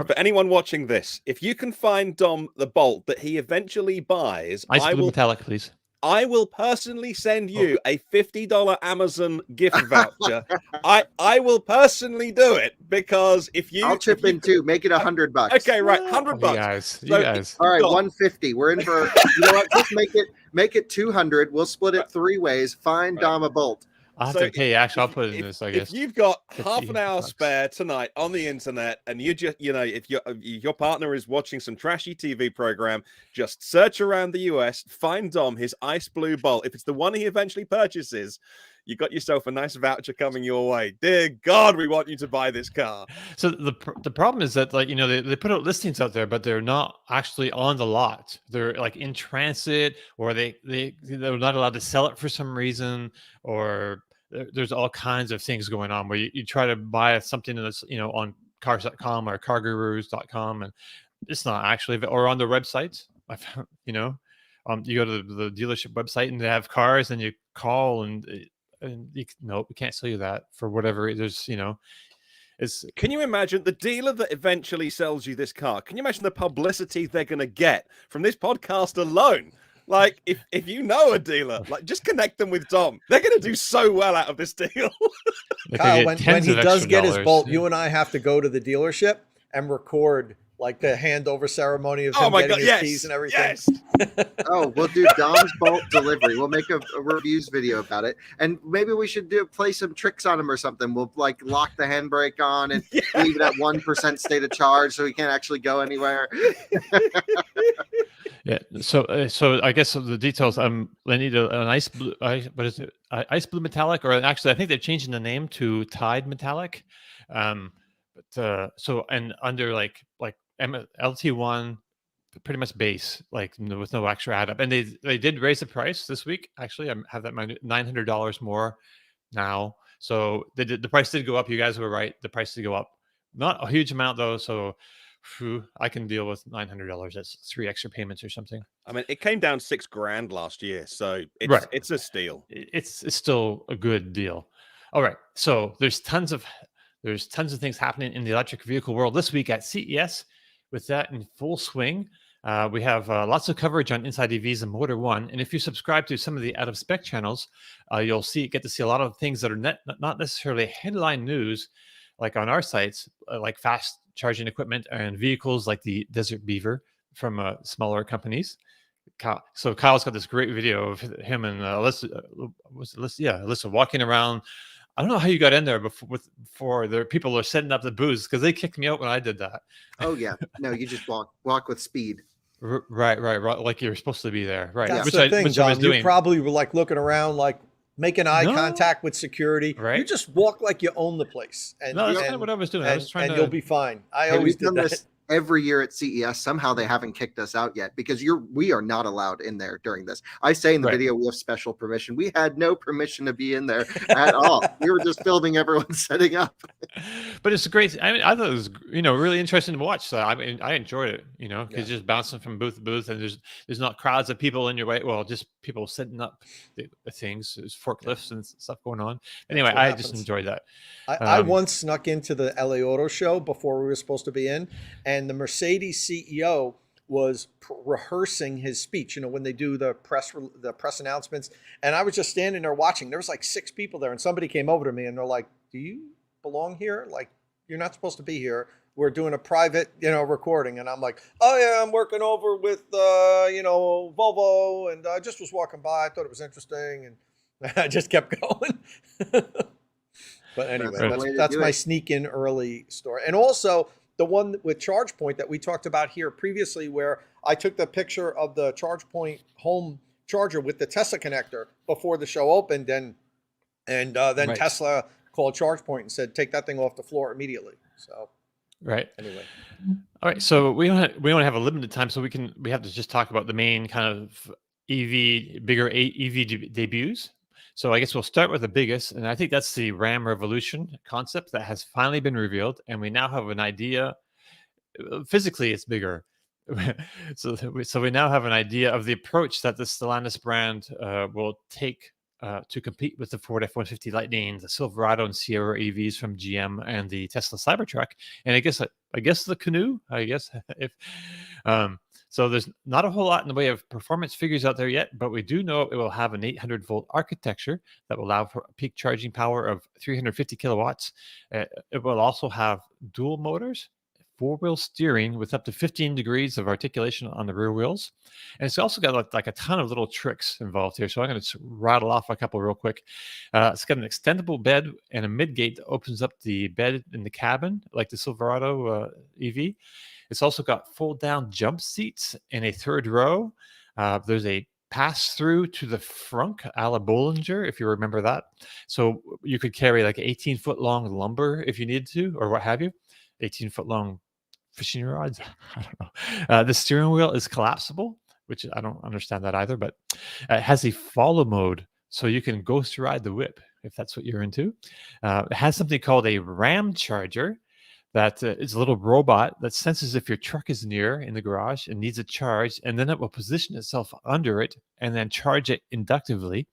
For anyone watching this, if you can find Dom the Bolt that he eventually buys, Ice blue metallic, please. I will personally send you a $50 Amazon gift voucher. I will personally do it, because I'll chip in too. Make it $100. Okay, right, $100. You guys. All right, 150. We're in for. You know what? Just make it 200. We'll split it 3 ways. Find Dom a bolt. I'll have to pay. Actually, I'll put it in this, I guess. If you've got half 50 an hour bucks. spare tonight on the internet, and you just, if your partner is watching some trashy TV program, just search around the US, find Dom his ice blue Bolt. If it's the one he eventually purchases, you got yourself a nice voucher coming your way. Dear God, we want you to buy this car. So the problem is that, like, they put out listings out there, but they're not actually on the lot. They're like in transit, or they're not allowed to sell it for some reason, or there's all kinds of things going on where you try to buy something that's on cars.com or cargurus.com, and it's not actually, or on their websites. I found, you go to the dealership website and they have cars, and you call and nope, we can't sell you that for whatever. There's it's. Can you imagine the dealer that eventually sells you this car? Can you imagine the publicity they're going to get from this podcast alone? Like, if you know a dealer, like, just connect them with Dom. They're going to do so well out of this deal. Kyle, when he does get his Bolt, you and I have to go to the dealership and record like the handover ceremony of him getting his keys and everything. Yes. Oh, we'll do Dom's Bolt delivery. We'll make a reviews video about it, and maybe we should play some tricks on him or something. We'll like lock the handbrake on and leave it at 1% state of charge, so he can't actually go anywhere. Yeah. So I guess the details. I need an ice blue. What is it? Ice blue metallic, or actually, I think they're changing the name to Tide Metallic. So and under like LT1, pretty much base, like with no extra add up. And they did raise the price this week. Actually, I have that $900 more now. So the price did go up. You guys were right. The price did go up. Not a huge amount though. So I can deal with $900. That's 3 extra payments or something. I mean, it came down $6,000 last year, so it's a steal. It's still a good deal. All right. So there's tons of things happening in the electric vehicle world this week at CES. With that in full swing, we have lots of coverage on Inside EVs and Motor One. And if you subscribe to some of the out of spec channels, you'll get to see a lot of things that are not necessarily headline news, like on our sites, like fast charging equipment and vehicles like the Desert Beaver from smaller companies. So Kyle's got this great video of him and Alyssa walking around. I don't know how you got in there before the people are setting up the booths, because they kicked me out when I did that. Oh yeah, no, you just walk with speed. Right, like you're supposed to be there, right? That's Which the thing, I was John. doing. You probably were like looking around, like making eye contact with security. Right. You just walk like you own the place. And No, that's kind of what I was doing. I was trying to. you'll be fine. I Hey, always we've did done that. this every year at CES. Somehow they haven't kicked us out yet, because we are not allowed in there during this. I say in the video we have special permission. We had no permission to be in there at all. We were just filming everyone setting up. But it's great. I mean, I thought it was really interesting to watch. So I mean, I enjoyed it. Because just bouncing from booth to booth, and there's not crowds of people in your way. Well, just people setting up the things. There's forklifts and stuff going on. Anyway, I just enjoyed that. I once snuck into the LA Auto Show before we were supposed to be in, and the Mercedes CEO was rehearsing his speech, when they do the press announcements. And I was just standing there watching. There was like 6 people there, and somebody came over to me and they're like, "Do you belong here? Like, you're not supposed to be here. We're doing a private, recording." And I'm like, "Oh yeah, I'm working over with, Volvo, and I just was walking by. I thought it was interesting." And I just kept going. But anyway, that's my sneak in early story. And also the one with ChargePoint that we talked about here previously, where I took the picture of the ChargePoint home charger with the Tesla connector before the show opened, and then Tesla called ChargePoint and said, "Take that thing off the floor immediately." So right. Anyway. All right. So we only have a limited time, so we have to just talk about the main kind of bigger EV debuts. So I guess we'll start with the biggest, and I think that's the Ram Revolution concept that has finally been revealed, and we now have an idea. Physically, it's bigger. So we now have an idea of the approach that the Stellantis brand will take to compete with the Ford F-150 Lightning, the Silverado and Sierra EVs from GM, and the Tesla Cybertruck, and I guess the Canoe. So there's not a whole lot in the way of performance figures out there yet, but we do know it will have an 800 volt architecture that will allow for a peak charging power of 350 kilowatts. It will also have dual motors, four-wheel steering with up to 15 degrees of articulation on the rear wheels. And it's also got like a ton of little tricks involved here. So I'm going to rattle off a couple real quick. It's got an extendable bed and a mid-gate that opens up the bed in the cabin, like the Silverado EV. It's also got fold-down jump seats in a third row. There's a pass-through to the frunk, a la Bollinger, if you remember that. So you could carry like 18-foot-long lumber if you needed to, or what have you. 18-foot-long fishing rods. I don't know. The steering wheel is collapsible, which I don't understand that either, but it has a follow mode, so you can ghost ride the whip if that's what you're into. It has something called a RAM charger that is a little robot that senses if your truck is near in the garage and needs a charge, and then it will position itself under it and then charge it inductively.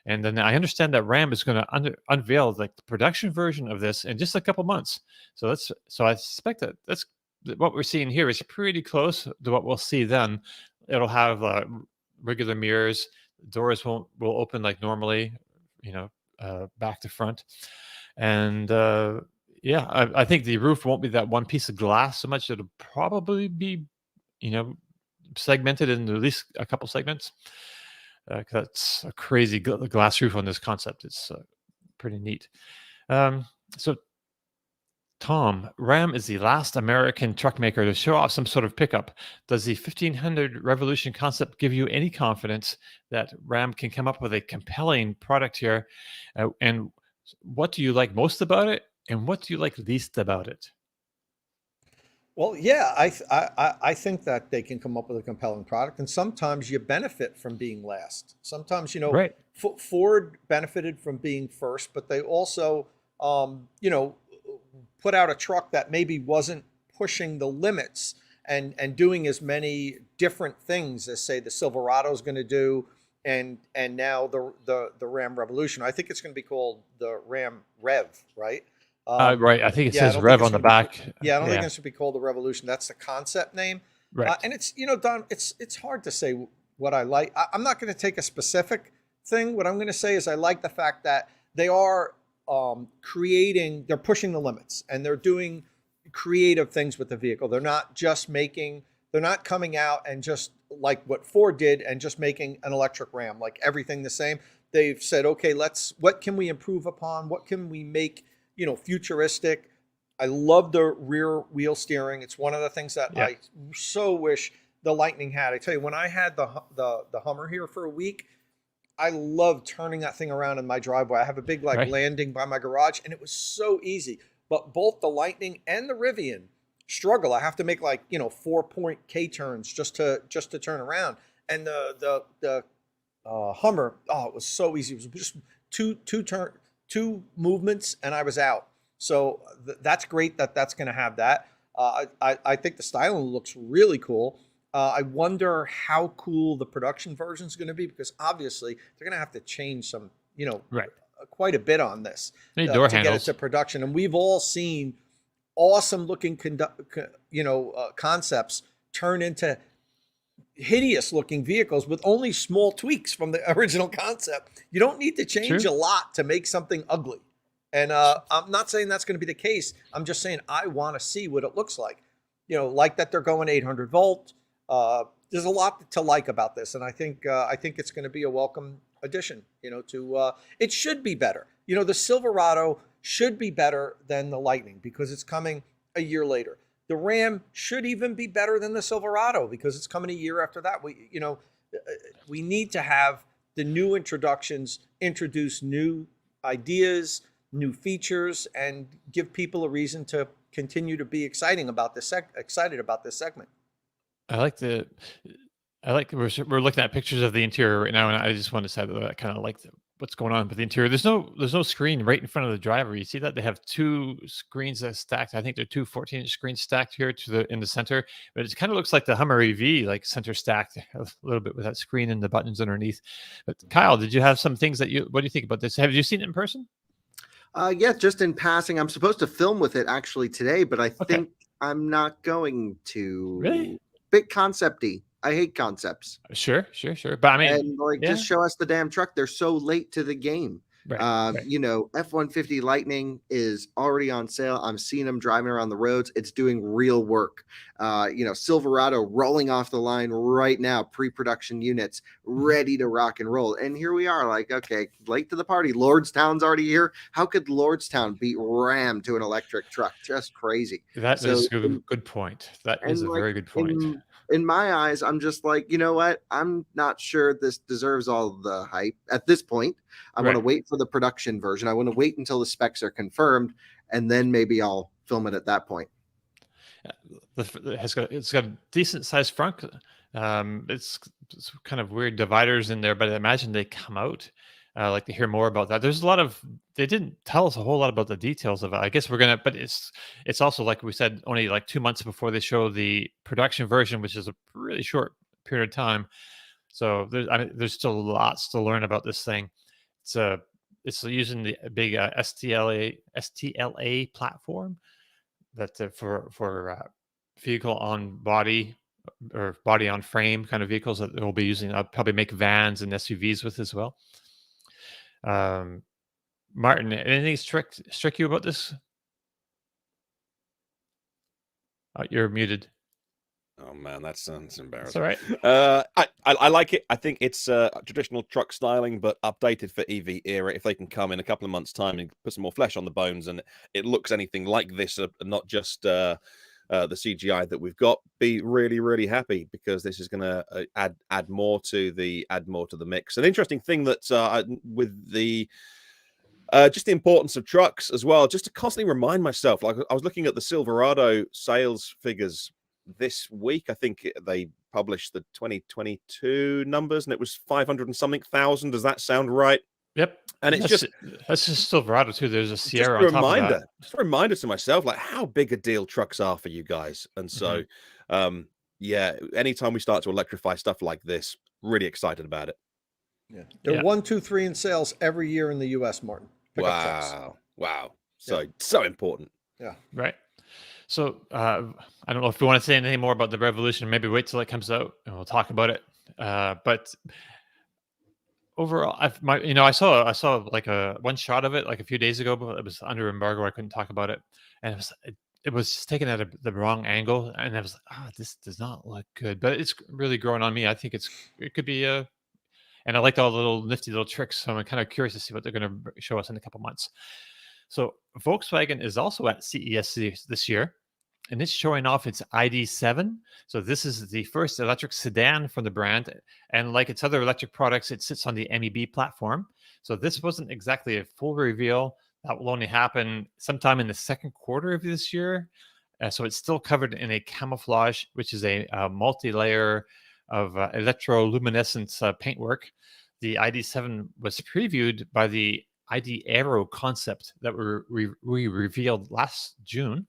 And then I understand that RAM is going to unveil like the production version of this in just a couple months. So I suspect that that's what we're seeing here is pretty close to what we'll see then. It'll have regular mirrors. Doors will open like normally, back to front. And I think the roof won't be that one piece of glass so much. It'll probably be, segmented into at least a couple segments. That's a crazy glass roof on this concept. It's pretty neat. So, Tom, Ram is the last American truck maker to show off some sort of pickup. Does the 1500 Revolution concept give you any confidence that Ram can come up with a compelling product here? And what do you like most about it? And what do you like least about it? Well, yeah, I think that they can come up with a compelling product, and sometimes you benefit from being last. Sometimes, Right. Ford benefited from being first, but they also, put out a truck that maybe wasn't pushing the limits and doing as many different things as, say, the Silverado is going to do, and now the Ram Revolution. I think it's going to be called the Ram Rev, right? Right. I think it says Rev on the back. I don't think it should be called the Revolution. That's the concept name. Right. And it's, Don, it's hard to say what I like. I'm not going to take a specific thing. What I'm going to say is I like the fact that they are they're pushing the limits, and they're doing creative things with the vehicle. They're not coming out and just like what Ford did and just making an electric Ram, like everything the same. They've said, okay, what can we improve upon? What can we make futuristic? I love the rear wheel steering. It's one of the things that I so wish the Lightning had. I tell you, when I had the Hummer here for a week, I loved turning that thing around in my driveway. I have a big landing by my garage, and it was so easy. But both the Lightning and the Rivian struggle. I have to make 4-point K turns just to turn around. And the Hummer, it was so easy. It was just two movements and I was out. So that's great that's going to have that. I think the styling looks really cool. I wonder how cool the production version is going to be, because obviously they're going to have to change some, quite a bit on this door to handles. get it to production. And we've all seen awesome looking, concepts turn into hideous looking vehicles with only small tweaks from the original concept. You don't need to change a lot to make something ugly. And I'm not saying that's going to be the case. I'm just saying I want to see what it looks like. Like that they're going 800 volt. There's a lot to like about this, and I think it's going to be a welcome addition. It should be better. The Silverado should be better than the Lightning because it's coming a year later. The Ram should even be better than the Silverado because it's coming a year after that. We need to have the new introductions introduce new ideas, new features, and give people a reason to continue to be excited about this segment. We're looking at pictures of the interior right now, and I just want to say that I kind of like what's going on with the interior. There's no screen right in front of the driver. You see that they have two screens that stacked. I think they're two 14-inch screens stacked here in the center, but it kind of looks like the Hummer EV, like center stacked a little bit with that screen and the buttons underneath. But Kyle, did you have some things what do you think about this? Have you seen it in person? Yeah, just in passing. I'm supposed to film with it actually today, but I think I'm not going to. Really? bit concepty. I hate concepts. Sure. But I mean, And like, yeah, just show us the damn truck. They're so late to the game. right. You know, F-150 Lightning is already on sale. I'm seeing them driving around the roads. It's doing real work. You know, Silverado rolling off the line right now, pre-production units ready to rock and roll. And here we are, like, okay, late to the party. Lordstown's already here. How could Lordstown beat Ram to an electric truck? Just crazy. That is a good point. That is a very good point. In my eyes, I'm just like, you know what? I'm not sure this deserves all the hype at this point. I want to wait for the production version. I want to wait until the specs are confirmed, and then maybe I'll film it at that point. It's got a decent sized front. It's kind of weird dividers in there, but I imagine they come out. I'd like to hear more about that. There's a lot of, they didn't tell us a whole lot about the details of it. I guess we're gonna, but it's also, like we said, only like 2 months before they show the production version, which is a really short period of time. So there's still lots to learn about this thing. It's using the big STLA platform that for vehicle on body or body on frame kind of vehicles that they'll be using. I'll probably make vans and SUVs with as well. Martin, anything struck you about this? You're muted. Oh man, that sounds embarrassing. That's all right. I like it. I think it's traditional truck styling, but updated for EV era. If they can come in a couple of months' time and put some more flesh on the bones, and it looks anything like this, not just the CGI that we've got, be really, really happy, because this is going to add more to the mix. An interesting thing that with the just the importance of trucks as well, just to constantly remind myself. Like, I was looking at the Silverado sales figures this week. I think they published the 2022 numbers, and it was 500 and something thousand. Does that sound right? Yep. And it's that's just Silverado too. There's a Sierra on top of that. Just a reminder to myself, like, how big a deal trucks are for you guys. And so, yeah, anytime we start to electrify stuff like this, really excited about it. Yeah, they're 1, 2, 3 in sales every year in the U.S. Martin. Wow. So important. Yeah. Right. So I don't know if you want to say anything more about the Revolution. Maybe wait till it comes out and we'll talk about it. But overall, I saw like one shot of it like a few days ago, but it was under embargo. I couldn't talk about it, and it was just taken at the wrong angle, and I was like, this does not look good. But it's really growing on me. I think it could be and I liked all the little nifty little tricks. So I'm kind of curious to see what they're going to show us in a couple months. So Volkswagen is also at CES this year, and it's showing off its ID.7. So this is the first electric sedan from the brand. And like its other electric products, it sits on the MEB platform. So this wasn't exactly a full reveal. That will only happen sometime in the second quarter of this year. So it's still covered in a camouflage, which is a multi-layer of electroluminescence paintwork. The ID.7 was previewed by the ID Aero concept that we revealed last June.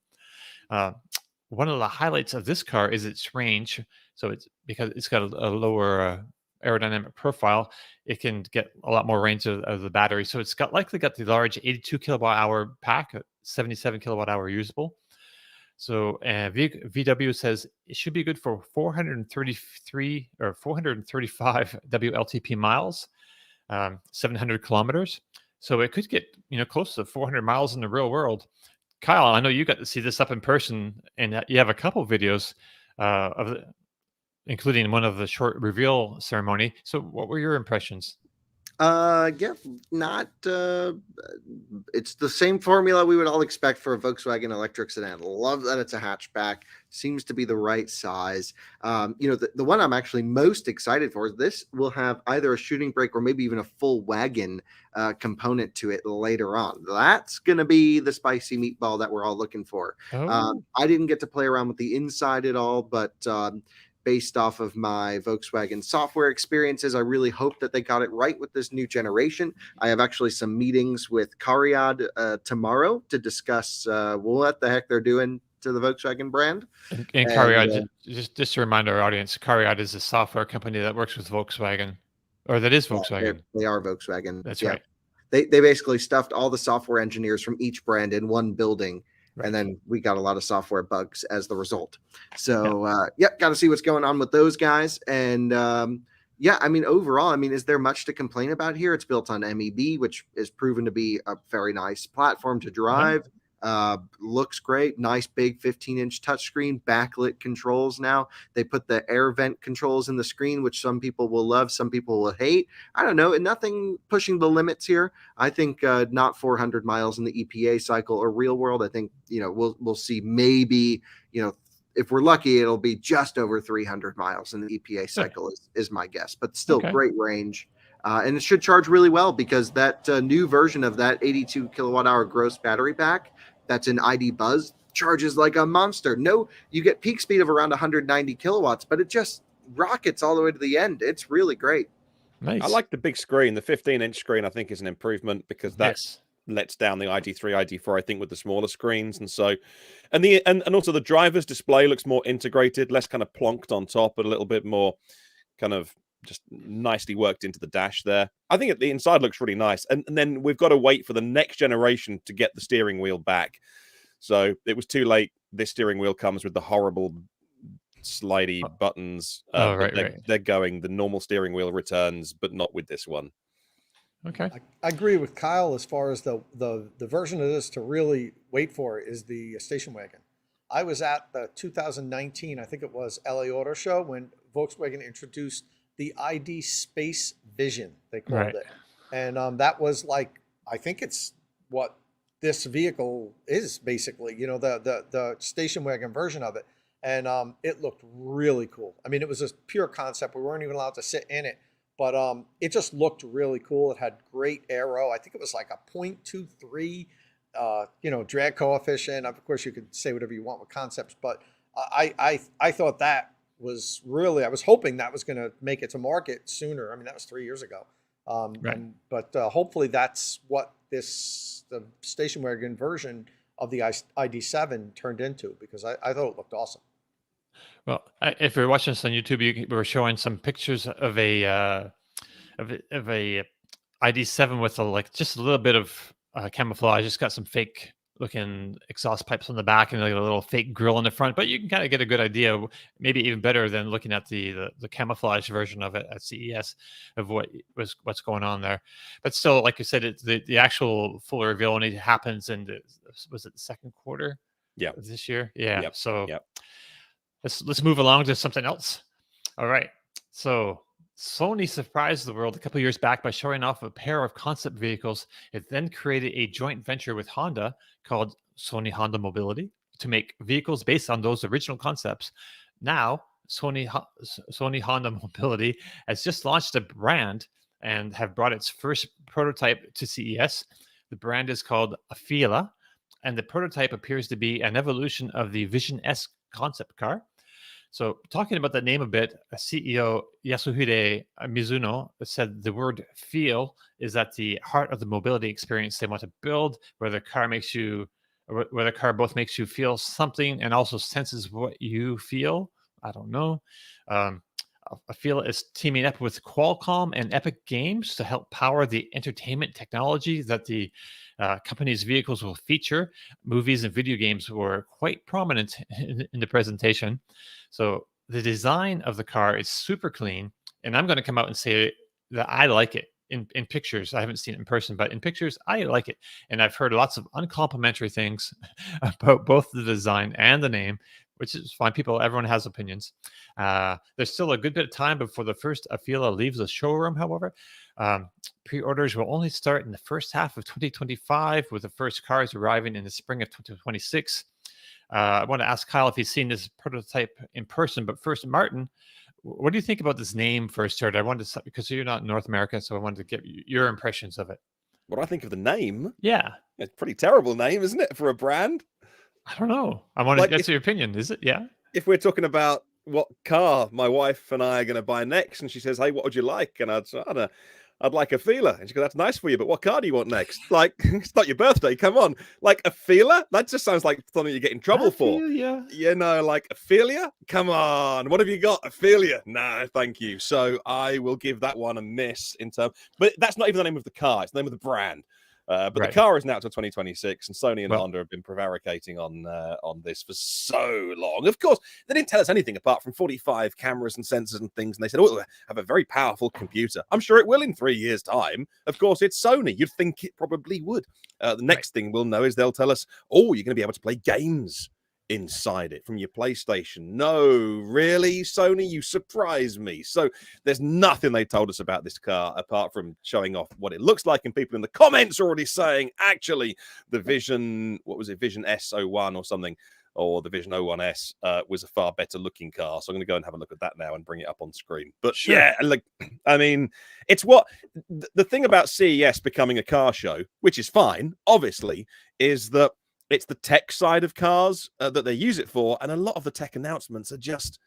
One of the highlights of this car is its range. So it's because it's got a lower aerodynamic profile, it can get a lot more range of the battery. So it's likely got the large 82 kilowatt hour pack, 77 kilowatt hour usable. So VW says it should be good for 433 or 435 WLTP miles, 700 kilometers. So it could get close to 400 miles in the real world. Kyle, I know you got to see this up in person, and you have a couple videos of it, including one of the short reveal ceremony. So what were your impressions? Yeah, not it's the same formula we would all expect for a Volkswagen electric sedan. Love that it's a hatchback, seems to be the right size. The one I'm actually most excited for is this will have either a shooting brake or maybe even a full wagon component to it later on. That's gonna be the spicy meatball that we're all looking for. I didn't get to play around with the inside at all, but based off of my Volkswagen software experiences, I really hope that they got it right with this new generation. I have actually some meetings with Cariad tomorrow to discuss what the heck they're doing to the Volkswagen brand. And Cariad, just to remind our audience, Cariad is a software company that works with Volkswagen, or that is Volkswagen. They are Volkswagen. That's right. They basically stuffed all the software engineers from each brand in one building And then we got a lot of software bugs as the result. So, got to see what's going on with those guys. And I mean, overall, I mean, is there much to complain about here? It's built on MEB, which is proven to be a very nice platform to drive. Looks great. Nice big 15-inch touchscreen, backlit controls now. They put the air vent controls in the screen, which some people will love, some people will hate. I don't know. Nothing pushing the limits here. I think not 400 miles in the EPA cycle or real world. I think, we'll see maybe, if we're lucky, it'll be just over 300 miles in the EPA cycle is my guess, but still great range. And it should charge really well because that new version of that 82 kilowatt hour gross battery pack that's in ID Buzz charges like a monster. No, you get peak speed of around 190 kilowatts, but it just rockets all the way to the end. It's really great. Nice. I like the big screen. The 15-inch screen, I think, is an improvement because that lets down the ID3, ID4, I think, with the smaller screens. And so, and also the driver's display looks more integrated, less kind of plonked on top, but a little bit more kind of just nicely worked into the dash there. I think the inside looks really nice. And then we've got to wait for the next generation to get the steering wheel back. So it was too late. This steering wheel comes with the horrible slidey buttons. They're going. The normal steering wheel returns, but not with this one. Okay. I agree with Kyle as far as the version of this to really wait for is the station wagon. I was at the 2019, I think it was LA Auto Show when Volkswagen introduced the ID Space Vision, they called it. And that was like, I think it's what this vehicle is basically, the station wagon version of it. And it looked really cool. I mean, it was a pure concept. We weren't even allowed to sit in it, but it just looked really cool. It had great aero. I think it was like a 0.23, drag coefficient. Of course, you could say whatever you want with concepts, but I thought that was really, I was hoping that was going to make it to market sooner. I mean, that was 3 years ago. But hopefully that's what the station wagon version of the ID.7 turned into, because I thought it looked awesome. Well, if you're watching this on YouTube, we were showing some pictures of a ID.7 with just a little bit of camouflage. It's got some fake looking exhaust pipes on the back and like a little fake grill in the front, but you can kind of get a good idea, maybe even better than looking at the camouflage version of it at CES of what's going on there. But still, like you said, the actual full reveal only happens in was it the second quarter? Yeah, of this year. Yeah. Yep. So let's move along to something else. All right. So Sony surprised the world a couple years back by showing off a pair of concept vehicles. It then created a joint venture with Honda called Sony Honda Mobility to make vehicles based on those original concepts. Now, Sony Honda Mobility has just launched a brand and have brought its first prototype to CES. The brand is called Afeela, and the prototype appears to be an evolution of the Vision S concept car. So talking about that name a bit, CEO Yasuhide Mizuno said the word feel is at the heart of the mobility experience they want to build, where the car both makes you feel something and also senses what you feel. I don't know. Afeela is teaming up with Qualcomm and Epic Games to help power the entertainment technology that the company's vehicles will feature. Movies and video games were quite prominent in the presentation. So the design of the car is super clean, and I'm going to come out and say that I like it in pictures. I haven't seen it in person, but in pictures, I like it. And I've heard lots of uncomplimentary things about both the design and the name, which is fine. Everyone has opinions. There's still a good bit of time before the first Afeela leaves the showroom, however. Pre-orders will only start in the first half of 2025, with the first cars arriving in the spring of 2026. I want to ask Kyle if he's seen this prototype in person, but first, Martin, what do you think about this name for a start? I wanted to, because you're not in North America, so I wanted to get your impressions of it. What do I think of the name? Yeah. It's a pretty terrible name, isn't it, for a brand? I don't know. I want to get your opinion. Is it? Yeah. If we're talking about what car my wife and I are going to buy next, and she says, "Hey, what would you like?" and I'd like Afeela, and she goes, "That's nice for you, but what car do you want next?" Like, it's not your birthday. Come on, like Afeela. That just sounds like something you get in trouble for. Like Afeela. Come on, what have you got? Afeela? No, thank you. So I will give that one a miss in terms. But that's not even the name of the car. It's the name of the brand. But the Right. car is now to 2026, and Sony and Well- Honda have been prevaricating on this for so long. Of course, they didn't tell us anything apart from 45 cameras and sensors and things, and they said, "Oh, it'll have a very powerful computer." I'm sure it will in 3 years' time. Of course, it's Sony. You'd think it probably would. The next thing we'll know is they'll tell us, "Oh, you're going to be able to play games inside it from your PlayStation." No, really, Sony, you surprise me. So there's nothing they told us about this car apart from showing off what it looks like, and people in the comments are already saying, actually, the Vision, what was it, Vision S01 or something, or the Vision 01S was a far better looking car. So I'm going to go and have a look at that now and bring it up on screen. But Sure. yeah, like, I mean, it's what the thing about CES becoming a car show, which is fine, obviously, is that it's the tech side of cars that they use it for, and a lot of the tech announcements are just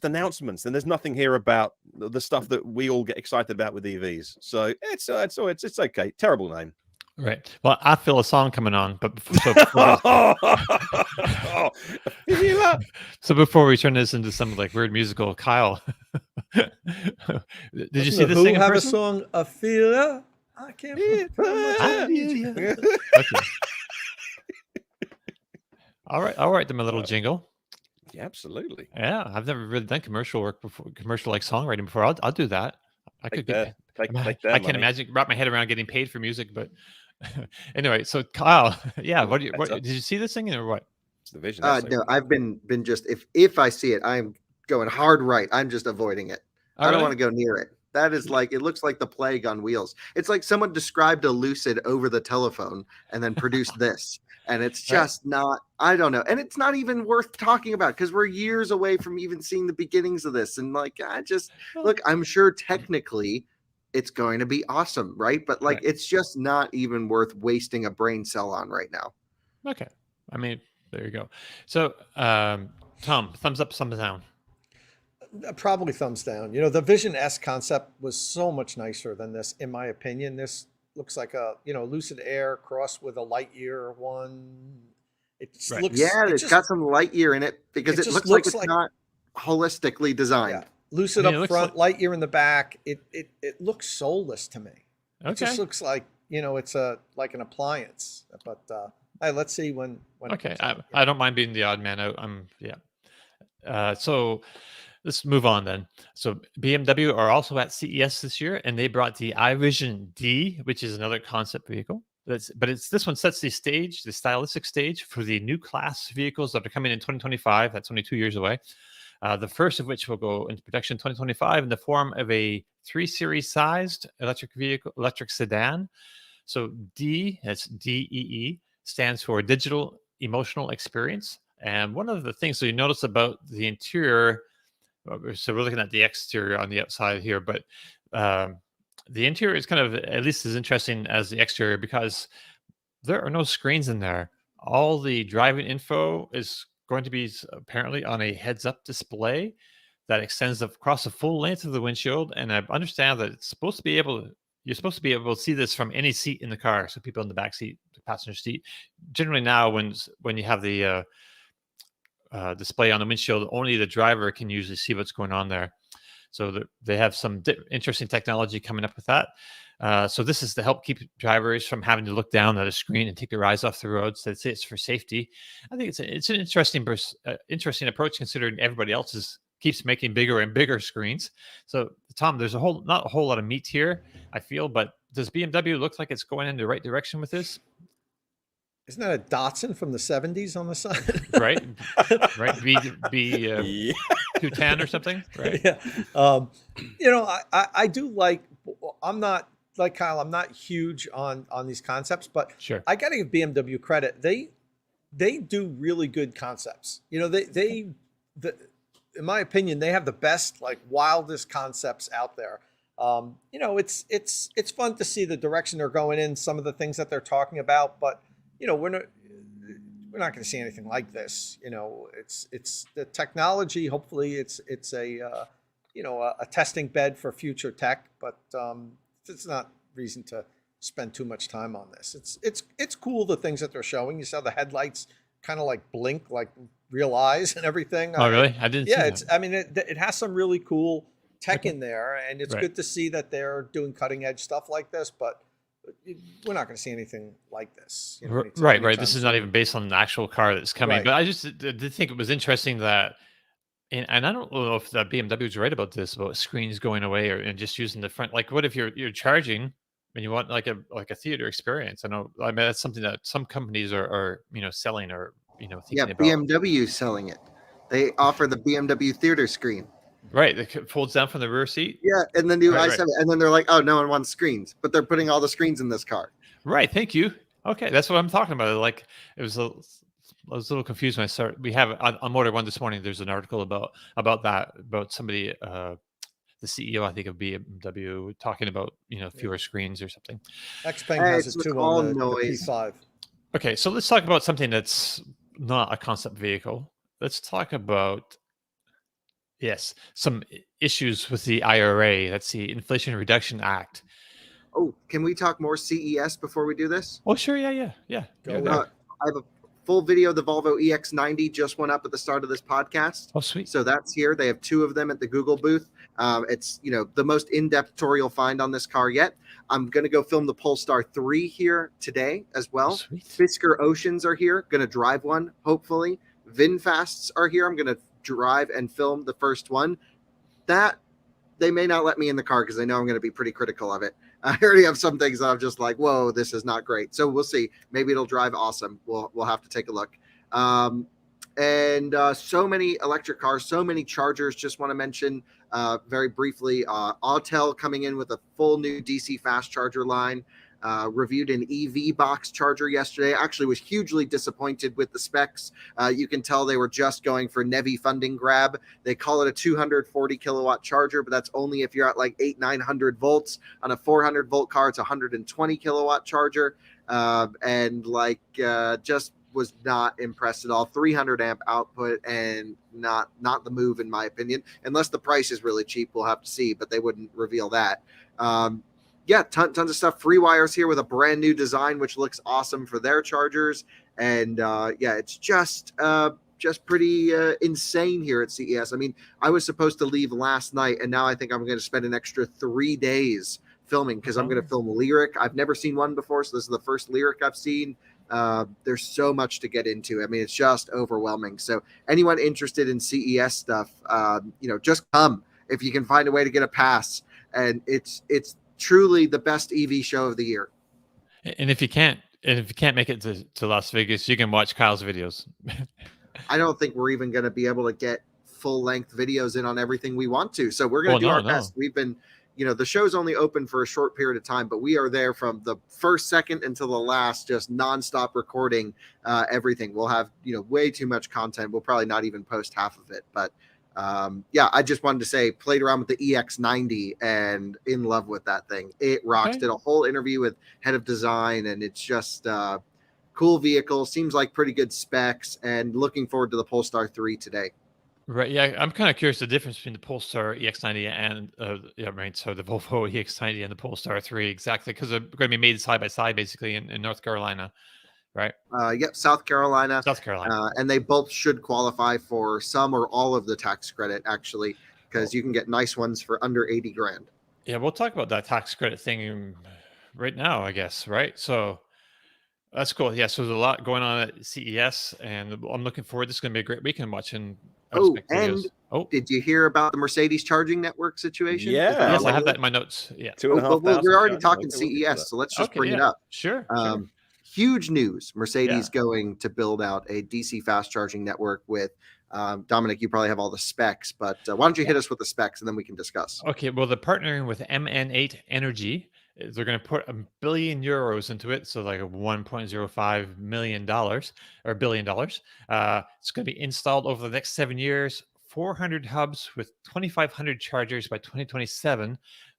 announcements, and there's nothing here about the stuff that we all get excited about with EVs. So it's okay. Terrible name. Right. Well, I feel a song coming on, but before, so before we turn this into some like weird musical, Kyle, did you see this Who thing in have a person? song, Afeela? I can't Okay. All right. Then my little jingle. Yeah, absolutely. Yeah, I've never really done commercial work before, commercial like songwriting before. I'll do that. I could get. Take I that can't money. imagine wrap my head around getting paid for music, but anyway. So Kyle, yeah, what That's did you see this thing or what? It's the Vision. No, I've been just if I see it, I'm going hard right. I'm just avoiding it. Oh, I don't really? want to go near it. That is like, it looks like the plague on wheels. It's like someone described a Lucid over the telephone and then produced this. And it's just not, I don't know. And it's not even worth talking about because we're years away from even seeing the beginnings of this. And like, look, I'm sure technically it's going to be awesome, right? But like, it's just not even worth wasting a brain cell on right now. Okay. I mean, there you go. So, Tom, thumbs up, thumbs down. Probably thumbs down. You know, the Vision S concept was so much nicer than this, in my opinion. This looks like a, Lucid Air crossed with a Lightyear one. It just looks, yeah, it's got some Lightyear in it because it looks like it's not holistically designed. Yeah. Lucid up front, Lightyear in the back. It looks soulless to me. Okay. It just looks like, it's like an appliance. But hey, let's see when Okay, I don't mind being the odd man out. So let's move on then. So BMW are also at CES this year, and they brought the iVision D, which is another concept vehicle. This one sets the stage, the stylistic stage for the new class vehicles that are coming in 2025. That's only 2 years away. The first of which will go into production in 2025 in the form of a 3 Series sized electric sedan. So D, that's DEE, stands for Digital Emotional Experience. And one of the things that you notice about the interior, so we're looking at the exterior on the outside here, but the interior is kind of at least as interesting as the exterior because there are no screens in there. All the driving info is going to be apparently on a heads-up display that extends across the full length of the windshield. And I understand that you're supposed to be able to see this from any seat in the car. So people in the back seat, the passenger seat. Generally now, when you have the display on the windshield, only the driver can usually see what's going on there. So they have some interesting technology coming up with that. So this is to help keep drivers from having to look down at a screen and take their eyes off the road. So it's for safety. I think it's an interesting approach considering everybody else keeps making bigger and bigger screens. So Tom, there's not a whole lot of meat here, I feel, but does BMW look like it's going in the right direction with this? Isn't that a Datsun from the 70s on the side? Right. B 210 or something, right? Yeah. I do like. I'm not like Kyle. I'm not huge on these concepts, but sure, I got to give BMW credit. They do really good concepts. In my opinion, they have the best, like, wildest concepts out there. It's fun to see the direction they're going in, some of the things that they're talking about, but we're not going to see anything like this. It's the technology. Hopefully, it's a testing bed for future tech, but it's not reason to spend too much time on this. It's cool, the things that they're showing. You saw the headlights kind of like blink like real eyes and everything. Oh, really? I didn't. Yeah, see that. it has some really cool tech in there, and it's good to see that they're doing cutting edge stuff like this. But we're not going to see anything like this. Right. This is not even based on the actual car that's coming. Right. But I just did think it was interesting that, and I don't know if the BMW is right about this, about screens going away and just using the front. Like, what if you're charging and you want like a theater experience? I mean that's something that some companies are selling or thinking about. BMW is selling it. They offer the BMW theater screen. Right, it folds down from the rear seat. Yeah, and the new Right, i7, and then they're like, oh, no one wants screens, but they're putting all the screens in this car. Right, thank you. Okay, that's what I'm talking about. Like, I was a little confused when I started. We have on Motor One this morning. There's an article about somebody, the CEO, I think, of BMW, talking about fewer screens or something. Xpeng has it too on the P5. Okay, so let's talk about something that's not a concept vehicle. Let's talk about some issues with the IRA. That's the Inflation Reduction Act. Oh, can we talk more CES before we do this? Oh, sure. Yeah. Go I have a full video of the Volvo EX90 just went up at the start of this podcast. Oh, sweet. So that's here. They have 2 of them at the Google booth. It's the most in-depth tour you'll find on this car yet. I'm going to go film the Polestar 3 here today as well. Oh, sweet. Fisker Oceans are here. Going to drive one, hopefully. VinFasts are here. I'm going to drive and film the first one. That they may not let me in the car because they know I'm going to be pretty critical of it. I already have some things that I'm just like, whoa, this is not great. So we'll see. Maybe it'll drive awesome. We'll have to take a look. And so many electric cars, so many chargers. Just want to mention very briefly, Autel coming in with a full new DC fast charger line. Reviewed an EV box charger yesterday. Actually was hugely disappointed with the specs. You can tell they were just going for Neue funding grab. They call it a 240 kilowatt charger, but that's only if you're at like 900 volts. On a 400 volt car, it's a 120 kilowatt charger. Just was not impressed at all. 300 amp output and not the move in my opinion. Unless the price is really cheap, we'll have to see, but they wouldn't reveal that. Tons of stuff. FreeWire's here with a brand new design, which looks awesome for their chargers. And it's just pretty insane here at CES. I mean, I was supposed to leave last night, and now I think I'm going to spend an extra 3 days filming because I'm going to film Lyric. I've never seen one before, so this is the first Lyric I've seen. There's so much to get into. I mean, it's just overwhelming. So anyone interested in CES stuff, just come if you can find a way to get a pass. And it's truly the best EV show of the year. And if you can't make it to Las Vegas, you can watch Kyle's videos. I don't think we're even going to be able to get full length videos in on everything we want to. So we're going to do our best. We've been, the show's only open for a short period of time, but we are there from the first second until the last, just nonstop recording everything. We'll have, way too much content. We'll probably not even post half of it, but I just wanted to say, played around with the EX90 and in love with that thing. It rocks. Did a whole interview with head of design, and it's just cool vehicle. Seems like pretty good specs, and looking forward to the Polestar 3 today. Right. Yeah, I'm kind of curious the difference between the Polestar EX90 and so the Volvo EX90 and the Polestar 3 exactly, because they're going to be made side by side basically in North Carolina. Right. South Carolina. And they both should qualify for some or all of the tax credit, actually, because you can get nice ones for under 80 grand. Yeah, we'll talk about that tax credit thing right now, I guess. Right. So that's cool. Yeah. So there's a lot going on at CES, and I'm looking forward. This is going to be a great weekend watching. Did you hear about the Mercedes charging network situation? Yeah. Yes, I have that in my notes. Yeah. We're already talking CES, so let's just bring it up. Sure. Huge news. Mercedes going to build out a DC fast charging network with Dominic, you probably have all the specs, but why don't you hit us with the specs and then we can discuss. Okay, well, they're partnering with MN8 Energy. They're going to put €1 billion into it, so like $1.05 million or $1 billion. It's going to be installed over the next 7 years, 400 hubs with 2,500 chargers by 2027,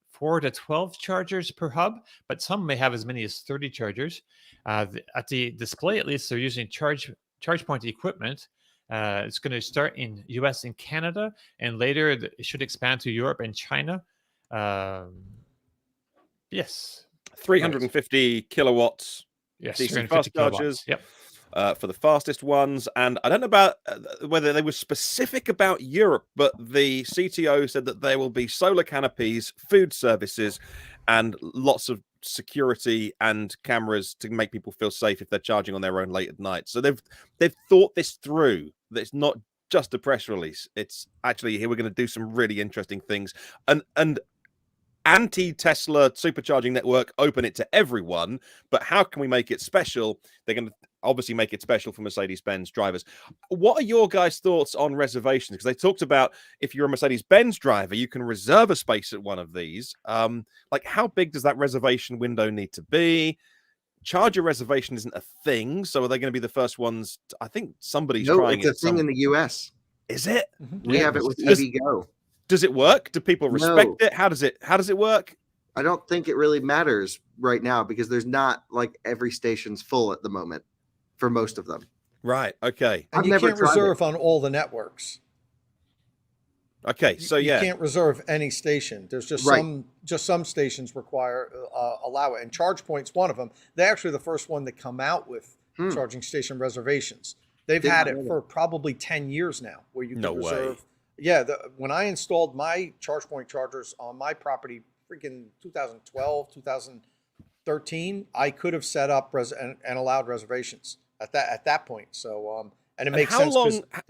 4 to 12 chargers per hub, but some may have as many as 30 chargers. At the display, at least, they're using ChargePoint equipment. It's going to start in US and Canada, and later it should expand to Europe and China. Yes. 350 kilowatts. Yes, DC fast chargers. Yep. For the fastest ones. And I don't know about whether they were specific about Europe, but the CTO said that there will be solar canopies, food services, and lots of security and cameras to make people feel safe if they're charging on their own late at night. So they've thought this through. That it's not just a press release. It's actually, here we're going to do some really interesting things. And anti-Tesla supercharging network, open it to everyone, but how can we make it special? They're going to obviously make it special for Mercedes-Benz drivers. What are your guys' thoughts on reservations? Because they talked about if you're a Mercedes-Benz driver, you can reserve a space at one of these. Like, how big does that reservation window need to be? Charger reservation isn't a thing, so are they going to be the first ones? I think somebody's trying it. No, it's a thing in the US. Is it? We have it with EV Go. Does it work? Do people respect it? How does it work? I don't think it really matters right now because there's not like every station's full at the moment for most of them. Right. Okay. And you can't reserve on all the networks. Okay. So you can't reserve any station. There's just some stations require allow it, and ChargePoint's one of them. They're actually the first one to come out with charging station reservations. They've had it for probably 10 years now, where you can reserve. Way. Yeah, when I installed my ChargePoint chargers on my property, freaking 2012, 2013, I could have set up and allowed reservations at that point. So, and it makes sense.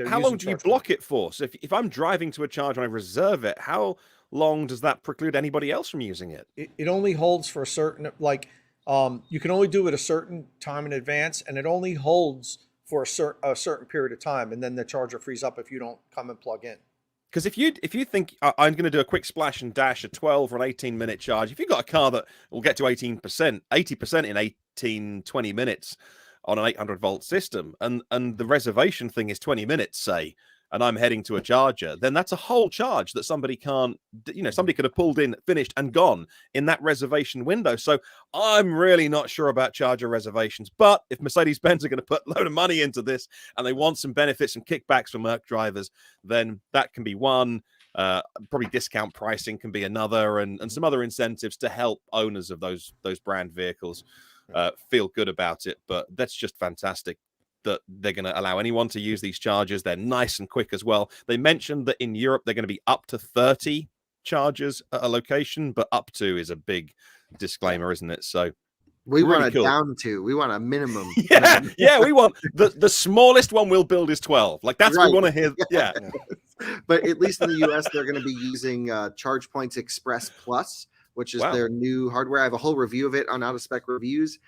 How long do you block it for? So if I'm driving to a charge and I reserve it, how long does that preclude anybody else from using it? It only holds for a certain, you can only do it a certain time in advance, and it only holds for a certain period of time, and then the charger frees up if you don't come and plug in. Because if you think I'm going to do a quick splash and dash, a 12 or an 18-minute charge, if you've got a car that will get to 80% in 18, 20 minutes on an 800-volt system, and the reservation thing is 20 minutes, say, and I'm heading to a charger, then that's a whole charge that somebody can't, somebody could have pulled in, finished, and gone in that reservation window. So I'm really not sure about charger reservations. But if Mercedes-Benz are going to put a load of money into this and they want some benefits and kickbacks for Merc drivers, then that can be one. Probably discount pricing can be another, and some other incentives to help owners of those brand vehicles feel good about it. But that's just fantastic that they're going to allow anyone to use these chargers. They're nice and quick as well. They mentioned that in Europe, they're going to be up to 30 chargers at a location, but up to is a big disclaimer, isn't it? So we want it down to, we want a minimum. Yeah, we want the smallest one we'll build is 12. Like that's what we want to hear. Yeah. But at least in the US, they're going to be using ChargePoint's Express Plus, which is their new hardware. I have a whole review of it on Out of Spec Reviews.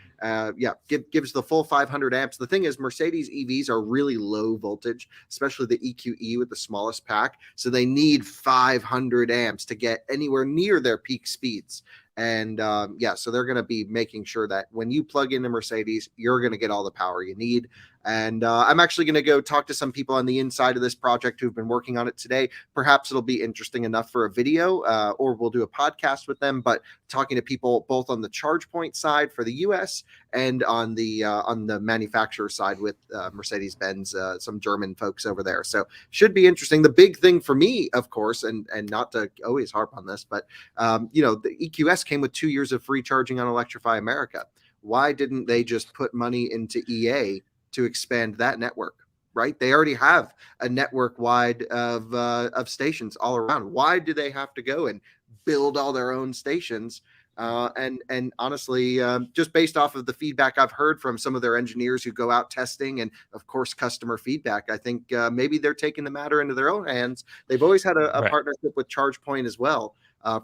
Gives the full 500 amps. The thing is, Mercedes EVs are really low voltage, especially the EQE with the smallest pack. So they need 500 amps to get anywhere near their peak speeds. And so they're going to be making sure that when you plug into Mercedes, you're going to get all the power you need. And I'm actually going to go talk to some people on the inside of this project who've been working on it today. Perhaps it'll be interesting enough for a video, or we'll do a podcast with them. But talking to people both on the ChargePoint side for the US and on the manufacturer side with Mercedes-Benz, some German folks over there. So should be interesting. The big thing for me, of course, and not to always harp on this, but the EQS came with 2 years of free charging on Electrify America. Why didn't they just put money into EA to expand that network? Right? They already have a network wide of stations all around. Why do they have to go and build all their own stations? And honestly, just based off of the feedback I've heard from some of their engineers who go out testing, and of course customer feedback, I think maybe they're taking the matter into their own hands. They've always had a partnership with ChargePoint as well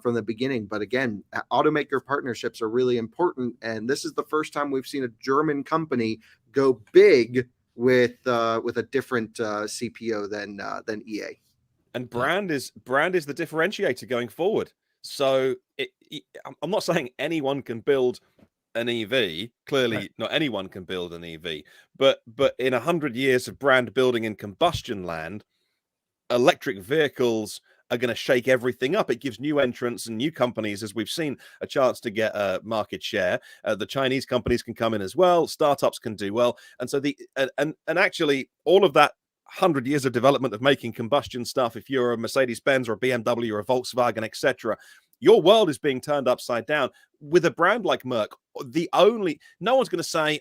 from the beginning. But again, automaker partnerships are really important, and this is the first time we've seen a German company go big with a different CPO than EA. And brand is the differentiator going forward. So I'm not saying anyone can build an EV. Clearly, not anyone can build an EV. But in 100 years of brand building in combustion land, electric vehicles are going to shake everything up. It gives new entrants and new companies, as we've seen, a chance to get a market share. The Chinese companies can come in as well. Startups can do well. And so actually all of that 100 years of development of making combustion stuff, if you're a Mercedes-Benz or a BMW or a Volkswagen, etc., your world is being turned upside down. With a brand like Merc, no one's going to say,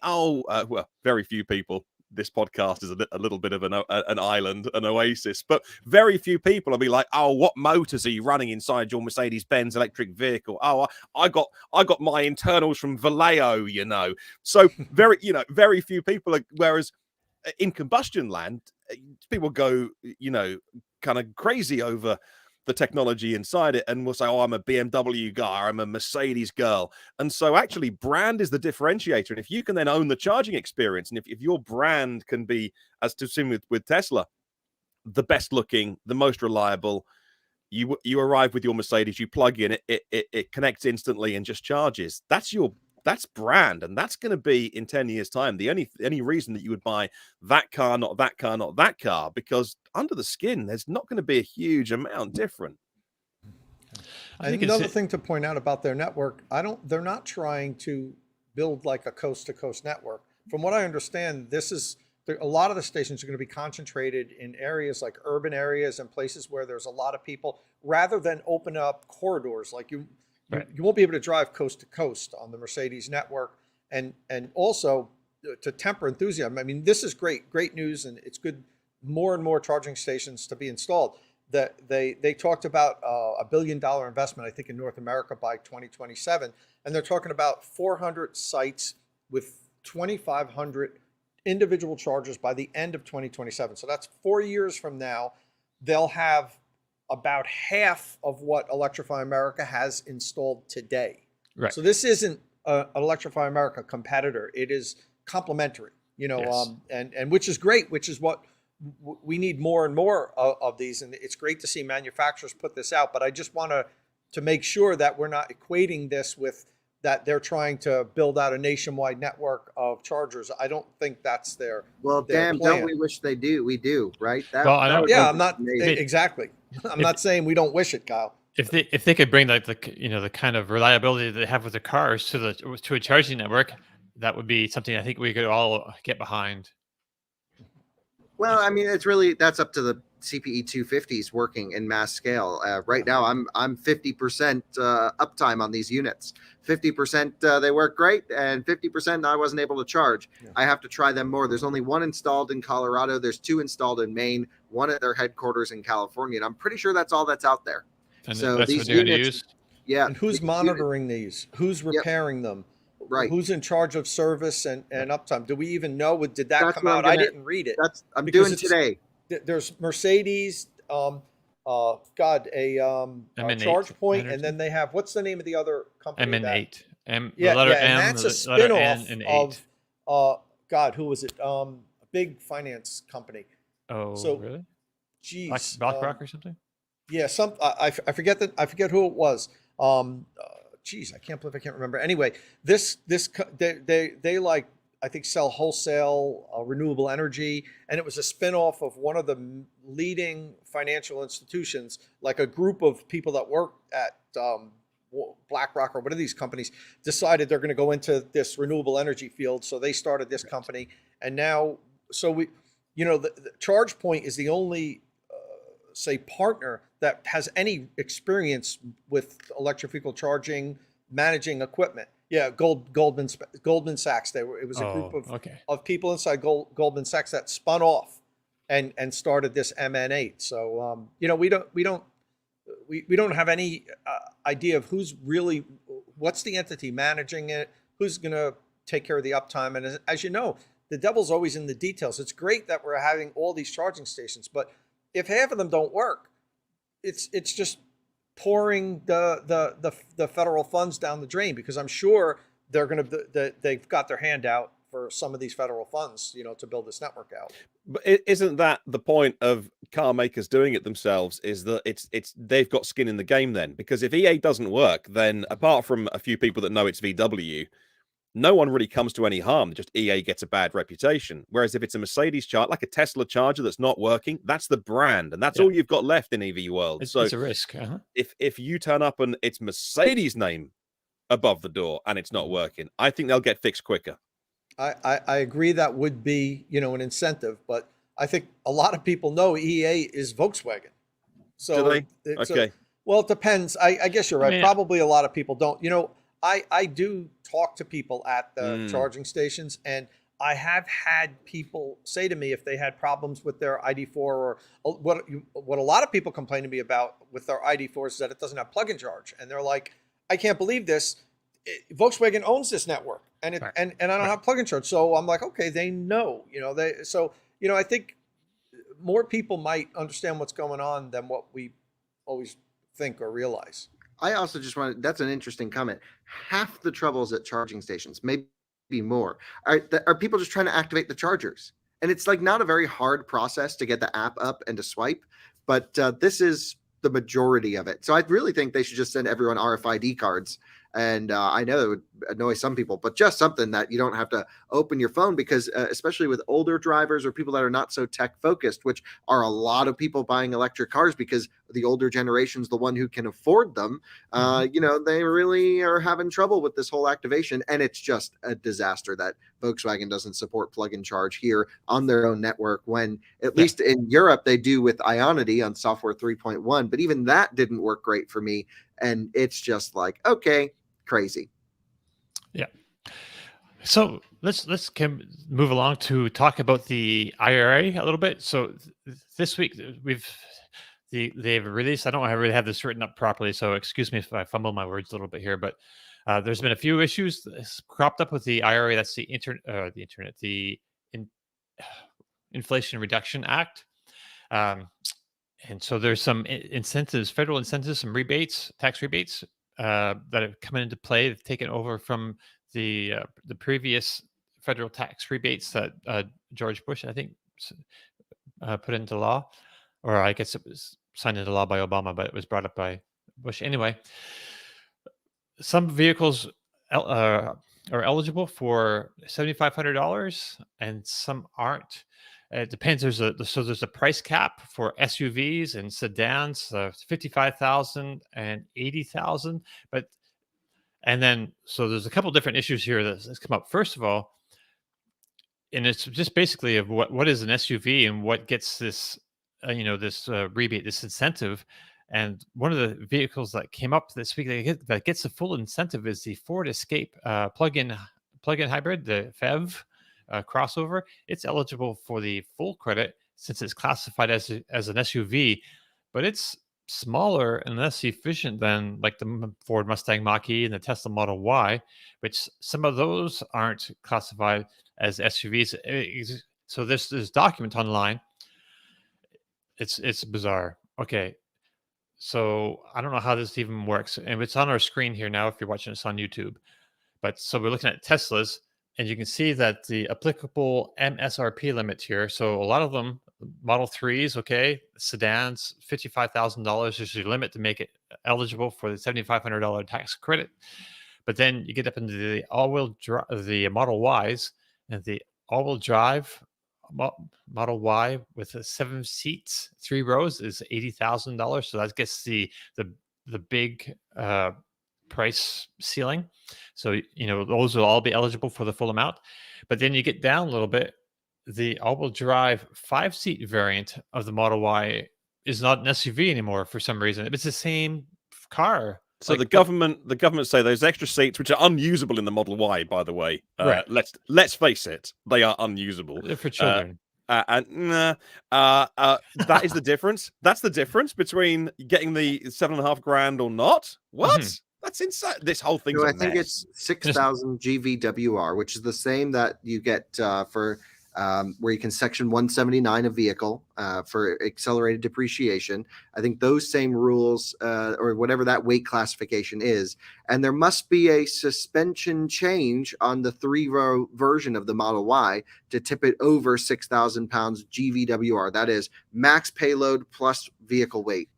very few people, this podcast is a little bit of an island, an oasis, but very few people will be like, "Oh, what motors are you running inside your Mercedes-Benz electric vehicle?" "Oh, I got my internals from Vallejo, you know." So very few people are, whereas in combustion land, people go, kind of crazy over the technology inside it, and will say, "Oh, I'm a BMW guy, I'm a Mercedes girl." And so actually brand is the differentiator. And if you can then own the charging experience, and if your brand can be, as to assume with Tesla, the best looking, the most reliable, you arrive with your Mercedes, you plug in, it connects instantly and just charges. That's brand, and that's going to be in 10 years time the any reason that you would buy that car, not that car, not that car, because under the skin there's not going to be a huge amount different. I think Another thing to point out about their network, they're not trying to build like a coast to coast network. From what I understand, a lot of the stations are going to be concentrated in areas like urban areas and places where there's a lot of people, rather than open up corridors. Like you won't be able to drive coast to coast on the Mercedes network. And also to temper enthusiasm, I mean, this is great news, and it's good, more and more charging stations to be installed. That they talked about $1 billion investment, I think, in North America by 2027, and they're talking about 400 sites with 2,500 individual chargers by the end of 2027. So that's 4 years from now. They'll have about half of what Electrify America has installed today. Right. So this isn't an Electrify America competitor. It is complementary, Yes. And which is great, which is what we need, more and more of these. And it's great to see manufacturers put this out, but I just want to make sure that we're not equating this with that they're trying to build out a nationwide network of chargers. I don't think that's their Well, their damn, plan. don't we wish they do? We do, right? Well, I know- would Yeah, be I'm not amazing. exactly. I'm not saying we don't wish it, Kyle. If they could bring like the kind of reliability that they have with the cars to a charging network, that would be something I think we could all get behind. Well, I mean, that's up to the CPE 250s working in mass scale. Right now, I'm 50% uptime on these units. 50% they work great, and 50% I wasn't able to charge. Yeah. I have to try them more. There's only one installed in Colorado. There's 2 installed in Maine, one at their headquarters in California, and I'm pretty sure that's all that's out there. And So that's these what they're going to units- use. Yeah. And who's these monitoring these? Who's repairing them? Right. Who's in charge of service and uptime? Do we even know? Did that That's come what I'm out? I gonna- didn't read it. I'm Because doing it's- today. There's Mercedes, a M&8 charge point, Energy. and then they have, what's the name of the other company? that- MN8. The Yeah, letter yeah, and M, that's a the letter N, spinoff and 8. of who was it? A big finance company. Oh, so- really? Jeez, BlackRock or something? yeah, I forget who it was. Geez, I can't believe I can't remember. Anyway, they like, I think, sell wholesale renewable energy, and it was a spinoff of one of the leading financial institutions, like a group of people that work at BlackRock or one of these companies decided they're going to go into this renewable energy field, so they started this company, and now, so we, the ChargePoint is the only say partner that has any experience with electric vehicle charging, managing equipment. Yeah, Goldman Sachs. It was a group of people inside Goldman Sachs that spun off and started this MN8. So we don't have any idea of what's the entity managing it, who's going to take care of the uptime. And as you know, the devil's always in the details. It's great that we're having all these charging stations, but if half of them don't work, it's just pouring the federal funds down the drain, because I'm sure they've got their hand out for some of these federal funds, to build this network out. But isn't that the point of car makers doing it themselves? Is that they've got skin in the game then? Because if EA doesn't work, then apart from a few people that know it's VW, no one really comes to any harm. Just EA gets a bad reputation. Whereas if it's a Mercedes charger, like a Tesla charger that's not working, that's the brand, and that's all you've got left in EV world. It's a risk. Uh-huh. If you turn up and it's Mercedes' name above the door and it's not working, I think they'll get fixed quicker. I agree that would be, an incentive, but I think a lot of people know EA is Volkswagen. So Do they? Okay. Well, it depends. I guess you're right. I mean, Probably a lot of people don't. I do talk to people at the charging stations, and I have had people say to me if they had problems with their ID4 or what a lot of people complain to me about with their ID4 is that it doesn't have plug-in charge, and they're like, I can't believe this. Volkswagen owns this network, and it Right. and I don't have plug-in charge. So I'm like, okay, they know, I think more people might understand what's going on than what we always think or realize. I also just wanted, that's an interesting comment. Half the troubles at charging stations, maybe more, are people just trying to activate the chargers. And it's like not a very hard process to get the app up and to swipe, but this is the majority of it. So I really think they should just send everyone RFID cards. And I know it would annoy some people, but just something that you don't have to open your phone, because especially with older drivers or people that are not so tech focused, which are a lot of people buying electric cars because the older generation's the one who can afford them. They really are having trouble with this whole activation. And it's just a disaster that Volkswagen doesn't support plug-in charge here on their own network, when at least in Europe they do with Ionity on software 3.1. But even that didn't work great for me. And it's just like, okay, crazy. Yeah. So let's move along to talk about the IRA a little bit. So this week they've released. I don't really have this written up properly, so excuse me if I fumble my words a little bit here. But there's been a few issues cropped up with the IRA. That's the Inflation Reduction Act. And so there's some incentives, federal incentives, some rebates, tax rebates that have come into play. They've taken over from the previous federal tax rebates that George Bush, I think, put into law, or I guess it was signed into law by Obama, but it was brought up by Bush. Anyway, some vehicles are eligible for $7,500 and some aren't. It depends. There's a price cap for SUVs and sedans, $55,000 and $80,000. And then there's a couple different issues here that's come up. First of all, and it's just basically of what is an SUV and what gets this, this rebate, this incentive. And one of the vehicles that came up this week that gets the full incentive is the Ford Escape plug-in hybrid, the FEV. Crossover. It's eligible for the full credit since it's classified as an SUV, but it's smaller and less efficient than like the Ford Mustang Mach-E and the Tesla Model Y, which some of those aren't classified as SUVs. So this document online, it's bizarre. Okay, so I don't know how this even works, and it's on our screen here now if you're watching this on YouTube. But so we're looking at Teslas. And you can see that the applicable MSRP limit here. So a lot of them, Model 3s, okay, sedans, $55,000 is your limit to make it eligible for the $7,500 tax credit. But then you get up into the the Model Ys, and the all-wheel drive Model Y with 7 seats, 3 rows is $80,000. So that gets the big price ceiling. So, those will all be eligible for the full amount. But then you get down a little bit, the all-wheel drive 5-seat variant of the Model Y is not an SUV anymore for some reason. It's the same car. So the government say those extra seats, which are unusable in the Model Y, by the way. Right. Let's face it, they are unusable. They're for children. That is the difference. That's the difference between getting the $7,500 or not. What? Mm-hmm. That's insane. This whole thing's a mess. I think it's 6,000 GVWR, which is the same that you get for where you can Section 179 a vehicle for accelerated depreciation. I think those same rules or whatever that weight classification is. And there must be a suspension change on the 3-row version of the Model Y to tip it over 6,000 pounds GVWR. That is max payload plus vehicle weight.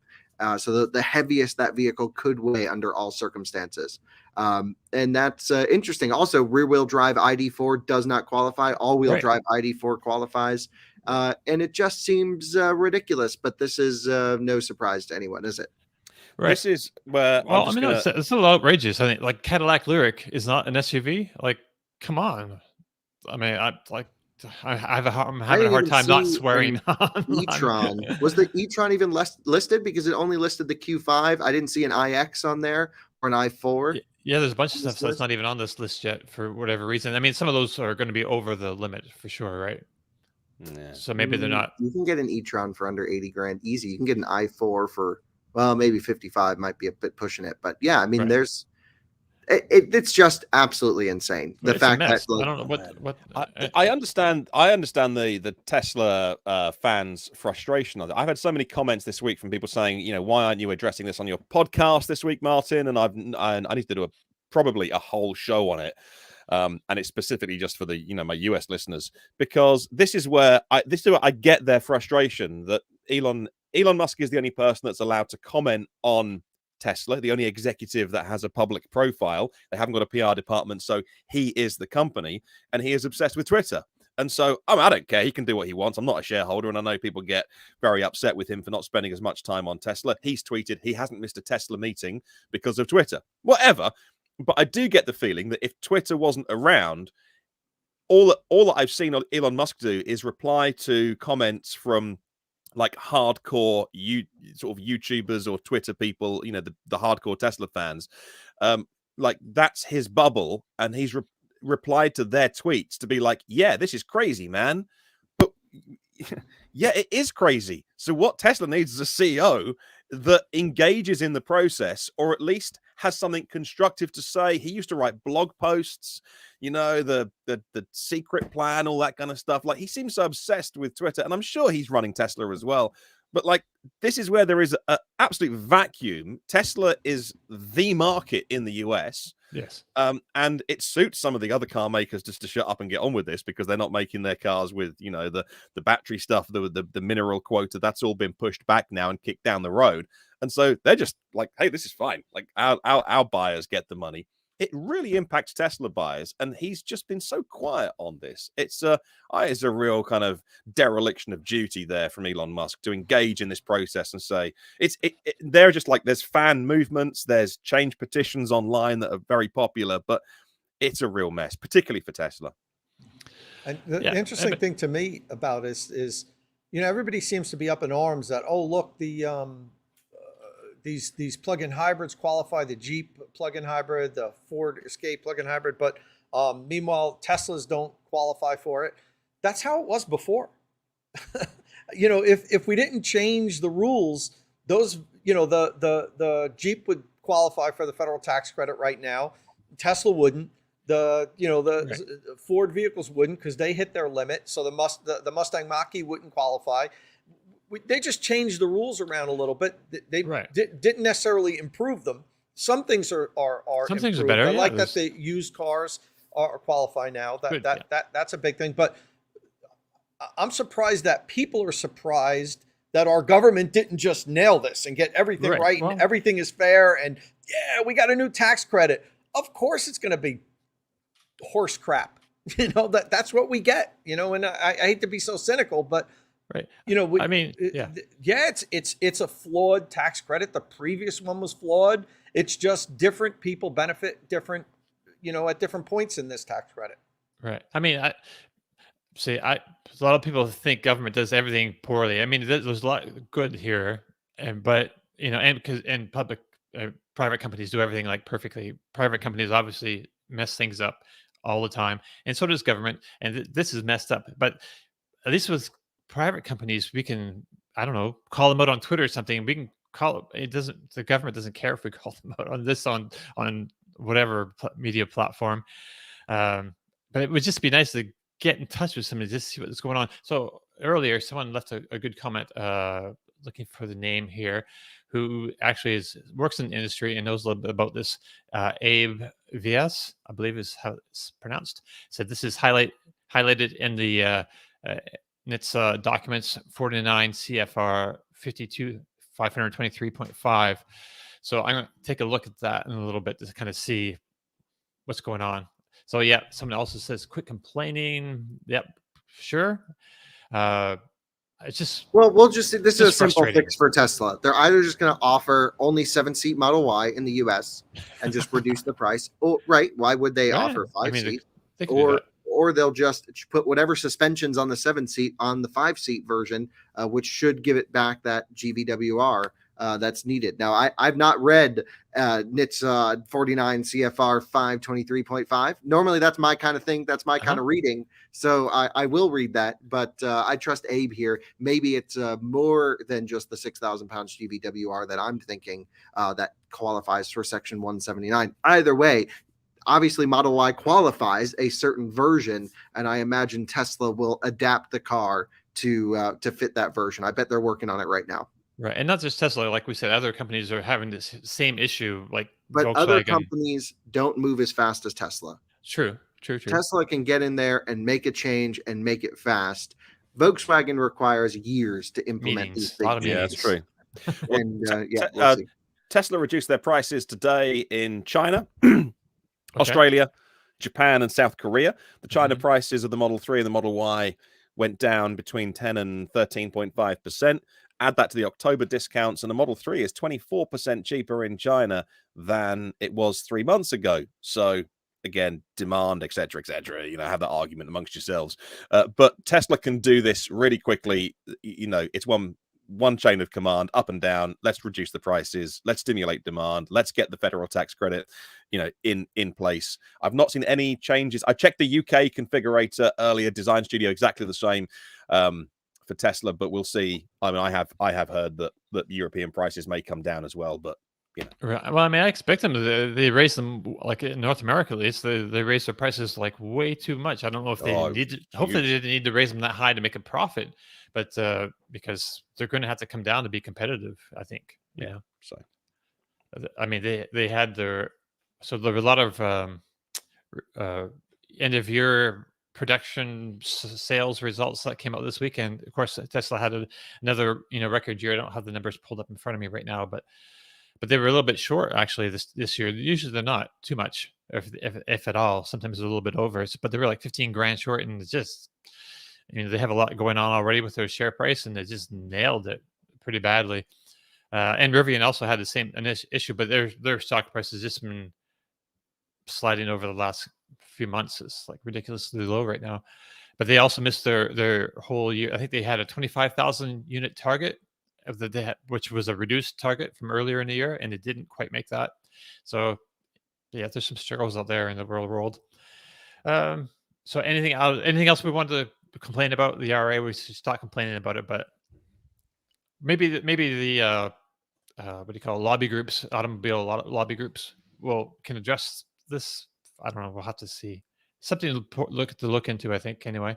So the heaviest that vehicle could weigh under all circumstances. And that's interesting. Also, rear-wheel drive ID4 does not qualify. All-wheel drive ID4 qualifies. And it just seems ridiculous, but this is no surprise to anyone, is it? Right. This is where... it's a little outrageous. I think, like, Cadillac Lyric is not an SUV. Like, come on. I mean, I'm having a hard time not swearing on e-tron. Was the e-tron even listed? Because it only listed the Q5. I didn't see an iX on there or an i4. Yeah, there's a bunch of this stuff that's list? not even on this list yet for whatever reason. I mean, some of those are going to be over the limit for sure, right? Yeah. So maybe they're not. You can get an e-tron for under 80 grand easy. You can get an i4 for, well, maybe 55 might be a bit pushing it, but yeah, I mean, Right. there's it's just absolutely insane. The It's a fact mess. that, I don't know what. I understand. I understand the Tesla fans' frustration on it. I've had so many comments this week from people saying, why aren't you addressing this on your podcast this week, Martin? And I need to do probably a whole show on it. And it's specifically just for the my US listeners, because this is where I get their frustration that Elon Musk is the only person that's allowed to comment on Tesla, the only executive that has a public profile. They haven't got a PR department, so he is the company, and he is obsessed with Twitter. And so I don't care. He can do what he wants. I'm not a shareholder, and I know people get very upset with him for not spending as much time on Tesla. He's tweeted he hasn't missed a Tesla meeting because of Twitter. Whatever. But I do get the feeling that if Twitter wasn't around, all that I've seen Elon Musk do is reply to comments from like hardcore sort of YouTubers or Twitter people, the hardcore Tesla fans. Like that's his bubble, and he's replied to their tweets to be like, yeah, this is crazy, man. But yeah, it is crazy. So what Tesla needs is a CEO that engages in the process, or at least has something constructive to say. He used to write blog posts, the secret plan, all that kind of stuff. Like, he seems so obsessed with Twitter, and I'm sure he's running Tesla as well. But like, this is where there is an absolute vacuum. Tesla is the market in the US. Yes. And it suits some of the other car makers just to shut up and get on with this, because they're not making their cars with, the battery stuff, the mineral quota. That's all been pushed back now and kicked down the road. And so they're just like, hey, this is fine. Like, our buyers get the money. It really impacts Tesla buyers, and he's just been so quiet on this. It's a real kind of dereliction of duty there from Elon Musk to engage in this process and say they're just like, there's fan movements, there's change petitions online that are very popular, but it's a real mess, particularly for Tesla. And the interesting thing to me about this is, everybody seems to be up in arms that, oh, look, these plug-in hybrids qualify, the Jeep plug-in hybrid, the Ford Escape plug-in hybrid, but meanwhile, Teslas don't qualify for it. That's how it was before. If we didn't change the rules, those, the Jeep would qualify for the federal tax credit right now. Tesla wouldn't. The Ford vehicles wouldn't, because they hit their limit. So the Mustang Mach-E wouldn't qualify. They just changed the rules around a little bit. They didn't necessarily improve them. Some things are Some improved. things are better. I like that the used cars are qualify now. That's a big thing. But I'm surprised that people are surprised that our government didn't just nail this and get everything right, and everything is fair. And yeah, we got a new tax credit. Of course, it's going to be horse crap. That's what we get. And I hate to be so cynical, but. Right. It's a flawed tax credit. The previous one was flawed. It's just different people benefit different, at different points in this tax credit. Right. I mean, a lot of people think government does everything poorly. I mean, there's a lot good here, but private companies do everything like perfectly. Private companies obviously mess things up all the time, and so does government. And this is messed up. But at least with private companies, we can, I don't know, call them out on Twitter or something. We can call it. The government doesn't care if we call them out on this on whatever media platform. But it would just be nice to get in touch with somebody just to see what's going on. So earlier, someone left a good comment, looking for the name here, who actually works in the industry and knows a little bit about this. Abe Vias, I believe is how it's pronounced, said this is highlighted in the NITS documents 49 CFR 523.5. So I'm going to take a look at that in a little bit to kind of see what's going on. So yeah, someone else says quit complaining. Yep, sure. It's just, well, we'll just, this is a simple fix for Tesla. They're either just going to offer only 7-seat Model Y in the US and just reduce the price. Oh, right. Why would they offer 5-seat? Or they'll just put whatever suspensions on the 7-seat on the 5-seat version, which should give it back that GVWR that's needed. Now, I've not read NIT's 49 CFR 523.5. Normally, that's my kind of thing. That's my kind of reading. So I will read that. But I trust Abe here. Maybe it's more than just the 6,000 pounds GVWR that I'm thinking that qualifies for Section 179. Either way, obviously Model Y qualifies a certain version, and I imagine Tesla will adapt the car to fit that version. I bet they're working on it right now. Right, and not just Tesla. Like we said, other companies are having this same issue, like But Volkswagen. other companies don't move as fast as Tesla. True. Tesla can get in there and make a change and make it fast. Volkswagen requires years to implement these things. Yeah, that's true. And we'll see. Tesla reduced their prices today in China, Australia, Japan, and South Korea. The China prices of the Model 3 and the Model Y went down between 10 and 13.5%. Add that to the October discounts, and the Model 3 is 24% cheaper in China than it was 3 months ago. So, again, demand, etc., etc. Have that argument amongst yourselves. But Tesla can do this really quickly. It's one chain of command, up and down. Let's reduce the prices. Let's stimulate demand. Let's get the federal tax credit, in place. I've not seen any changes. I checked the UK configurator earlier, Design Studio, exactly the same for Tesla, but we'll see. I mean, I have heard that European prices may come down as well, but Right. Well, I mean, I expect them to they raise them, like in North America at least. They raise their prices like way too much. I don't know if they need to, hopefully they didn't need to raise them that high to make a profit, but because they're going to have to come down to be competitive, I think. So I mean, they had there were a lot of end of year production sales results that came out this weekend. Of course, Tesla had another record year. I don't have the numbers pulled up in front of me right now, but they were a little bit short actually this year. Usually they're not too much, if at all. Sometimes a little bit over, but they were like 15 grand short, and it's just they have a lot going on already with their share price, and they just nailed it pretty badly. And Rivian also had the same issue, but their stock price has just been sliding over the last few months. It's like ridiculously low right now. But they also missed their whole year. I think they had a 25,000 unit target which was a reduced target from earlier in the year, and it didn't quite make that. So yeah, there's some struggles out there in the real world. So anything else we wanted to complain about the IRA? We should stop complaining about it, but maybe the what do you call it? Lobby groups, automobile lobby groups can address this. I don't know. We'll have to see. Something to look into, I think, anyway.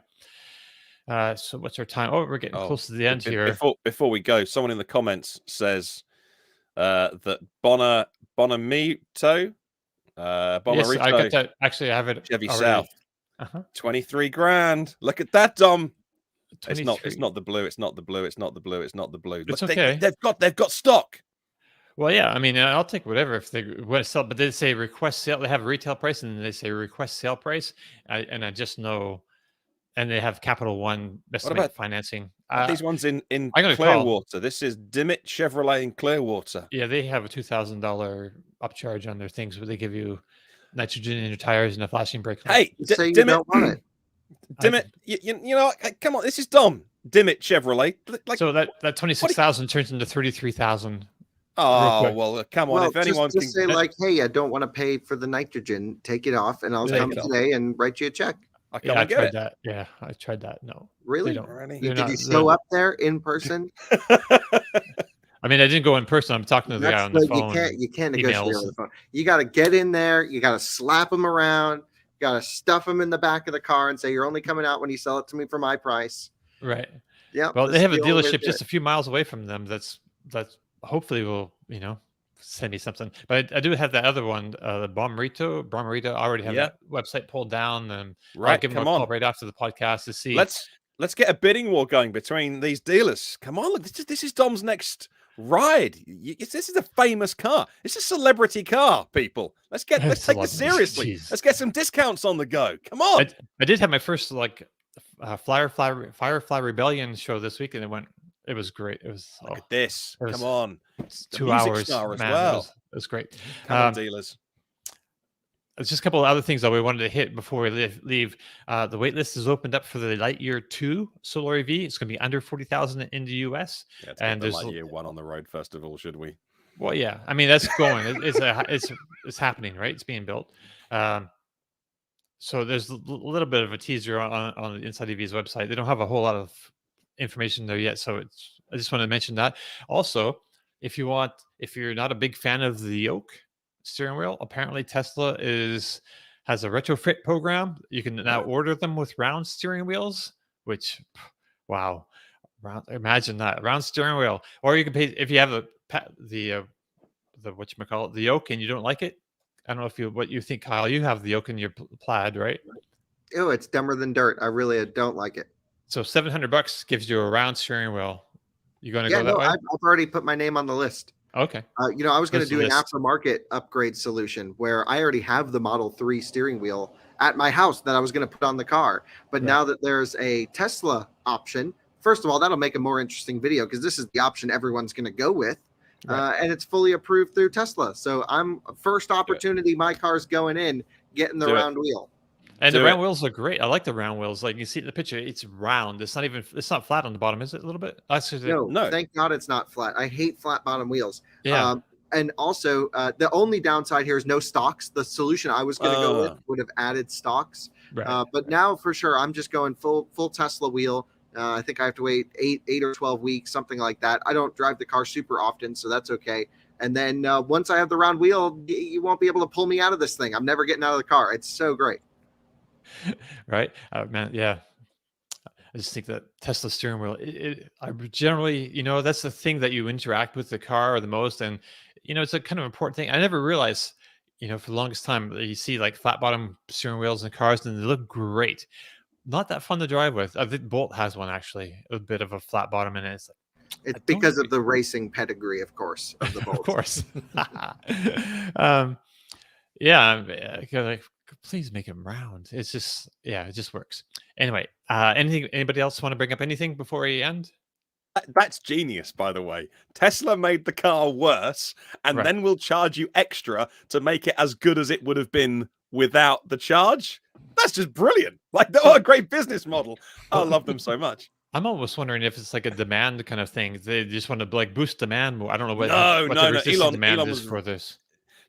So what's our time? Oh, we're getting close to the end here. Before we go, someone in the comments says that Bonamito, yes, I got that. Actually, I have it. Chevy already. South, 23 grand. Look at that, Dom. 23. It's not the blue. It's not the blue. It's not the blue. It's not the blue. It's Look, okay. They've got stock. Well, yeah. I mean, I'll take whatever if they want to sell. But they say request sale. They have a retail price, and they say request sale price. I just know. And they have Capital One estimate financing. These ones in Clearwater. This is Dimmitt Chevrolet in Clearwater. Yeah, they have a $2,000 upcharge on their things, where they give you nitrogen in your tires and a flashing brake light. Hey, say you don't want it. Dimmitt, you know, come on, this is Dom. Dimmitt Chevrolet. So that 26,000 turns into 33,000. Oh well, come on. If anyone can say like, hey, I don't want to pay for the nitrogen, take it off, and I'll come today and write you a check. I tried that. Yeah, I tried that. No, really? Did you show up there in person? I mean, I didn't go in person. I'm talking to the guy on the phone. You can't negotiate on the phone. You got to get in there. You got to slap them around. You got to stuff them in the back of the car and say you're only coming out when you sell it to me for my price. Right. Yeah. Well, they have a dealership just a few miles away from them. That's hopefully will send me something. But I do have that other one, the Bomberito. I already have that website pulled down, and I'll give them a call right after the podcast to see. Let's get a bidding war going between these dealers. Come on, look, this is Dom's next ride. This is a famous car. It's a celebrity car, people. Let's take this seriously. Let's get some discounts on the go. Come on. I did have my first Firefly Rebellion show this week, and it was great. It was look at this. Come on. It's 2 hours. Star as man, well. It was great. Come on, dealers. There's just a couple of other things that we wanted to hit before we leave. The waitlist is opened up for the Lightyear 2 solar EV. It's going to be under 40,000 in the US. Yeah, let's And get the there's Lightyear 1 on the road first of all, should we? Well, yeah. I mean, that's going. It's happening, right? It's being built. So there's a little bit of a teaser on the Inside EV's website. They don't have a whole lot of information there yet, so I just wanted to mention that. Also, if you're not a big fan of the yoke steering wheel, apparently Tesla has a retrofit program. You can now order them with round steering wheels, which, wow, imagine that round steering wheel. Or you can pay if you have the whatchamacallit, the yoke, and you don't like it. I don't know what you think, Kyle. You have the yoke in your Plaid, right? Ew, it's dumber than dirt. I really don't like it. So $700 gives you a round steering wheel. You going to Yeah, go that no, way? I've already put my name on the list. Okay. I was going to What's the do an list? aftermarket upgrade solution where I already have the Model 3 steering wheel at my house that I was going to put on the car. But Right. now that there's a Tesla option, first of all, that'll make a more interesting video because this is the option everyone's going to go with. Right. And it's fully approved through Tesla. So I'm first opportunity, my car's going in, getting the Do it. round wheel. And Do the it. round wheels are great. I like the round wheels. Like you see in the picture, it's round. It's not flat on the bottom, is it? A little bit? No, No. thank God it's not flat. I hate flat bottom wheels. Yeah. And also, the only downside here is no stocks. The solution I was going to go with Ah. would have added stocks. Right. But now for sure, I'm just going full Tesla wheel. I think I have to wait 8 or 12 weeks, something like that. I don't drive the car super often, so that's okay. And then once I have the round wheel, you won't be able to pull me out of this thing. I'm never getting out of the car. It's so great. Right. Man, yeah. I just think that Tesla steering wheel, I generally, that's the thing that you interact with the car the most. And, it's a kind of important thing. I never realized, for the longest time, you see like flat bottom steering wheels in cars and they look great. Not that fun to drive with. I think Bolt has one actually, a bit of a flat bottom in it. It's It's don't because think- of the racing pedigree, of course, of the Bolt. Of course. Yeah, like, please make them round. It's just, it just works. Anyway, anybody else want to bring up anything before we end? That's genius, by the way. Tesla made the car worse and Right. then will charge you extra to make it as good as it would have been without the charge. That's just brilliant. Like, what a great business model. I love them so much. I'm almost wondering if it's like a demand kind of thing. They just want to like boost demand more. I don't know what No. the resistance Elon demand is was- for this.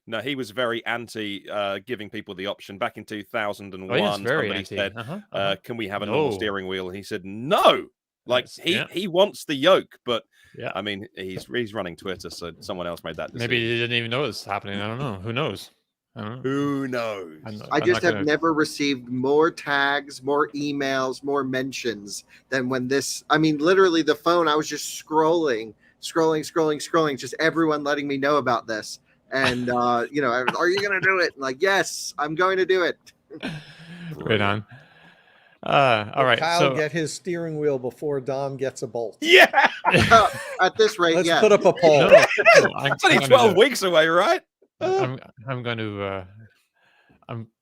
No, he was very anti giving people the option. Back in 2001, Oh, yes, very somebody anti. said, can we have a normal No. steering wheel? And he said, no. Like, Yes, he wants the yoke, but Yeah. I mean, he's running Twitter, so someone else made that decision. Maybe he didn't even know this happening. I don't know. Who knows? I don't know. Who knows? I just have gonna... never received more tags, more emails, more mentions than when this. I mean, literally, the phone. I was just scrolling, just everyone letting me know about this. And are you going to do it? Like, yes, I'm going to do it. Right on. All right. Kyle So get his steering wheel before Dom gets a Bolt. Yeah, At this rate, Let's yeah. put up a poll. no, I'm it's only gonna 12 do- weeks away, right? I'm going to.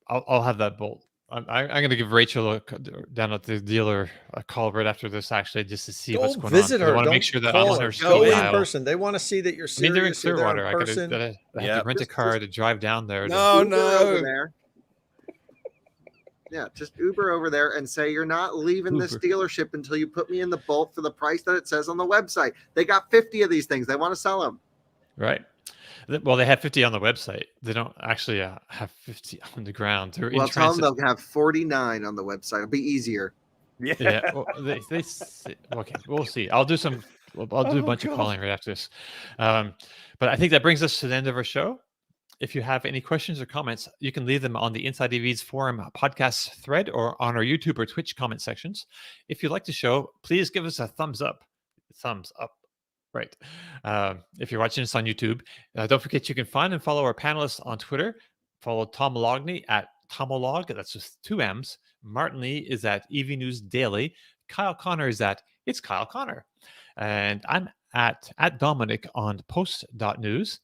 I'll have that Bolt. I'm going to give Rachel down at the dealer a call right after this, actually, just to see what's Go going visit on. her. I want to Don't make sure that call I'm on her. her Go speed in dial. person. They want to see that you're I mean, they're in serious. You're there Clearwater. I person. have Yeah. to rent a car to drive down there. No, Uber over no. there. Yeah, just Uber over there and say you're not leaving this Uber. dealership until you put me in the Bolt for the price that it says on the website. They got 50 of these things. They want to sell them. Right. Well, they have 50 on the website. They don't actually have 50 on the ground. They're Well, in tell them transit. they'll have 49 on the website. It'll be easier. Yeah. Yeah. Well, okay. We'll see. I'll do a bunch of calling right after this. But I think that brings us to the end of our show. If you have any questions or comments, you can leave them on the Inside EV's forum podcast thread or on our YouTube or Twitch comment sections. If you like the show, please give us a thumbs up. Thumbs up. Right. If you're watching this on YouTube, don't forget you can find and follow our panelists on Twitter. Follow Tom Logney at Tomolog. That's just 2 M's. Martin Lee is at EV News Daily. Kyle Connor is at It's Kyle Connor. And I'm at Dominic on post.news.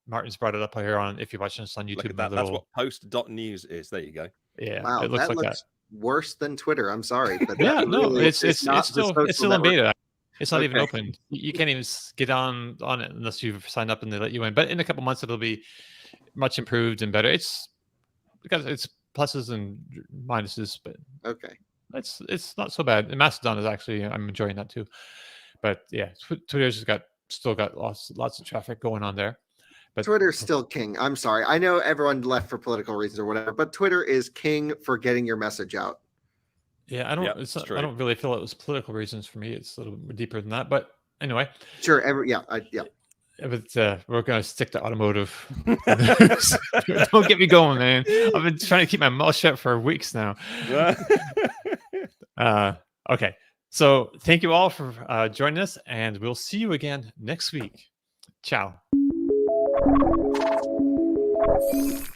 Martin's brought it up here on, if you're watching this on YouTube. Look at that. That's what post.news is. There you go. Yeah, Wow, it looks that like looks worse than Twitter. I'm sorry, but that. Yeah, that no, really it's is not the still social in network. beta. It's not even Okay. open. You can't even get on it unless you've signed up and they let you in. But in a couple months, it'll be much improved and better. It's because it's pluses and minuses, but Okay. it's not so bad. And Mastodon is actually, I'm enjoying that too. But yeah, Twitter's still got lots of traffic going on there. But Twitter's still king. I'm sorry. I know everyone left for political reasons or whatever, but Twitter is king for getting your message out. yeah, I don't. Yep, it's it's not, I true. don't really feel it was political reasons for me. It's a little bit deeper than that. But anyway, Sure. Yeah. but we're gonna stick to automotive. Don't get me going, man. I've been trying to keep my mouth shut for weeks now. Okay, so thank you all for joining us, and we'll see you again next week. Ciao.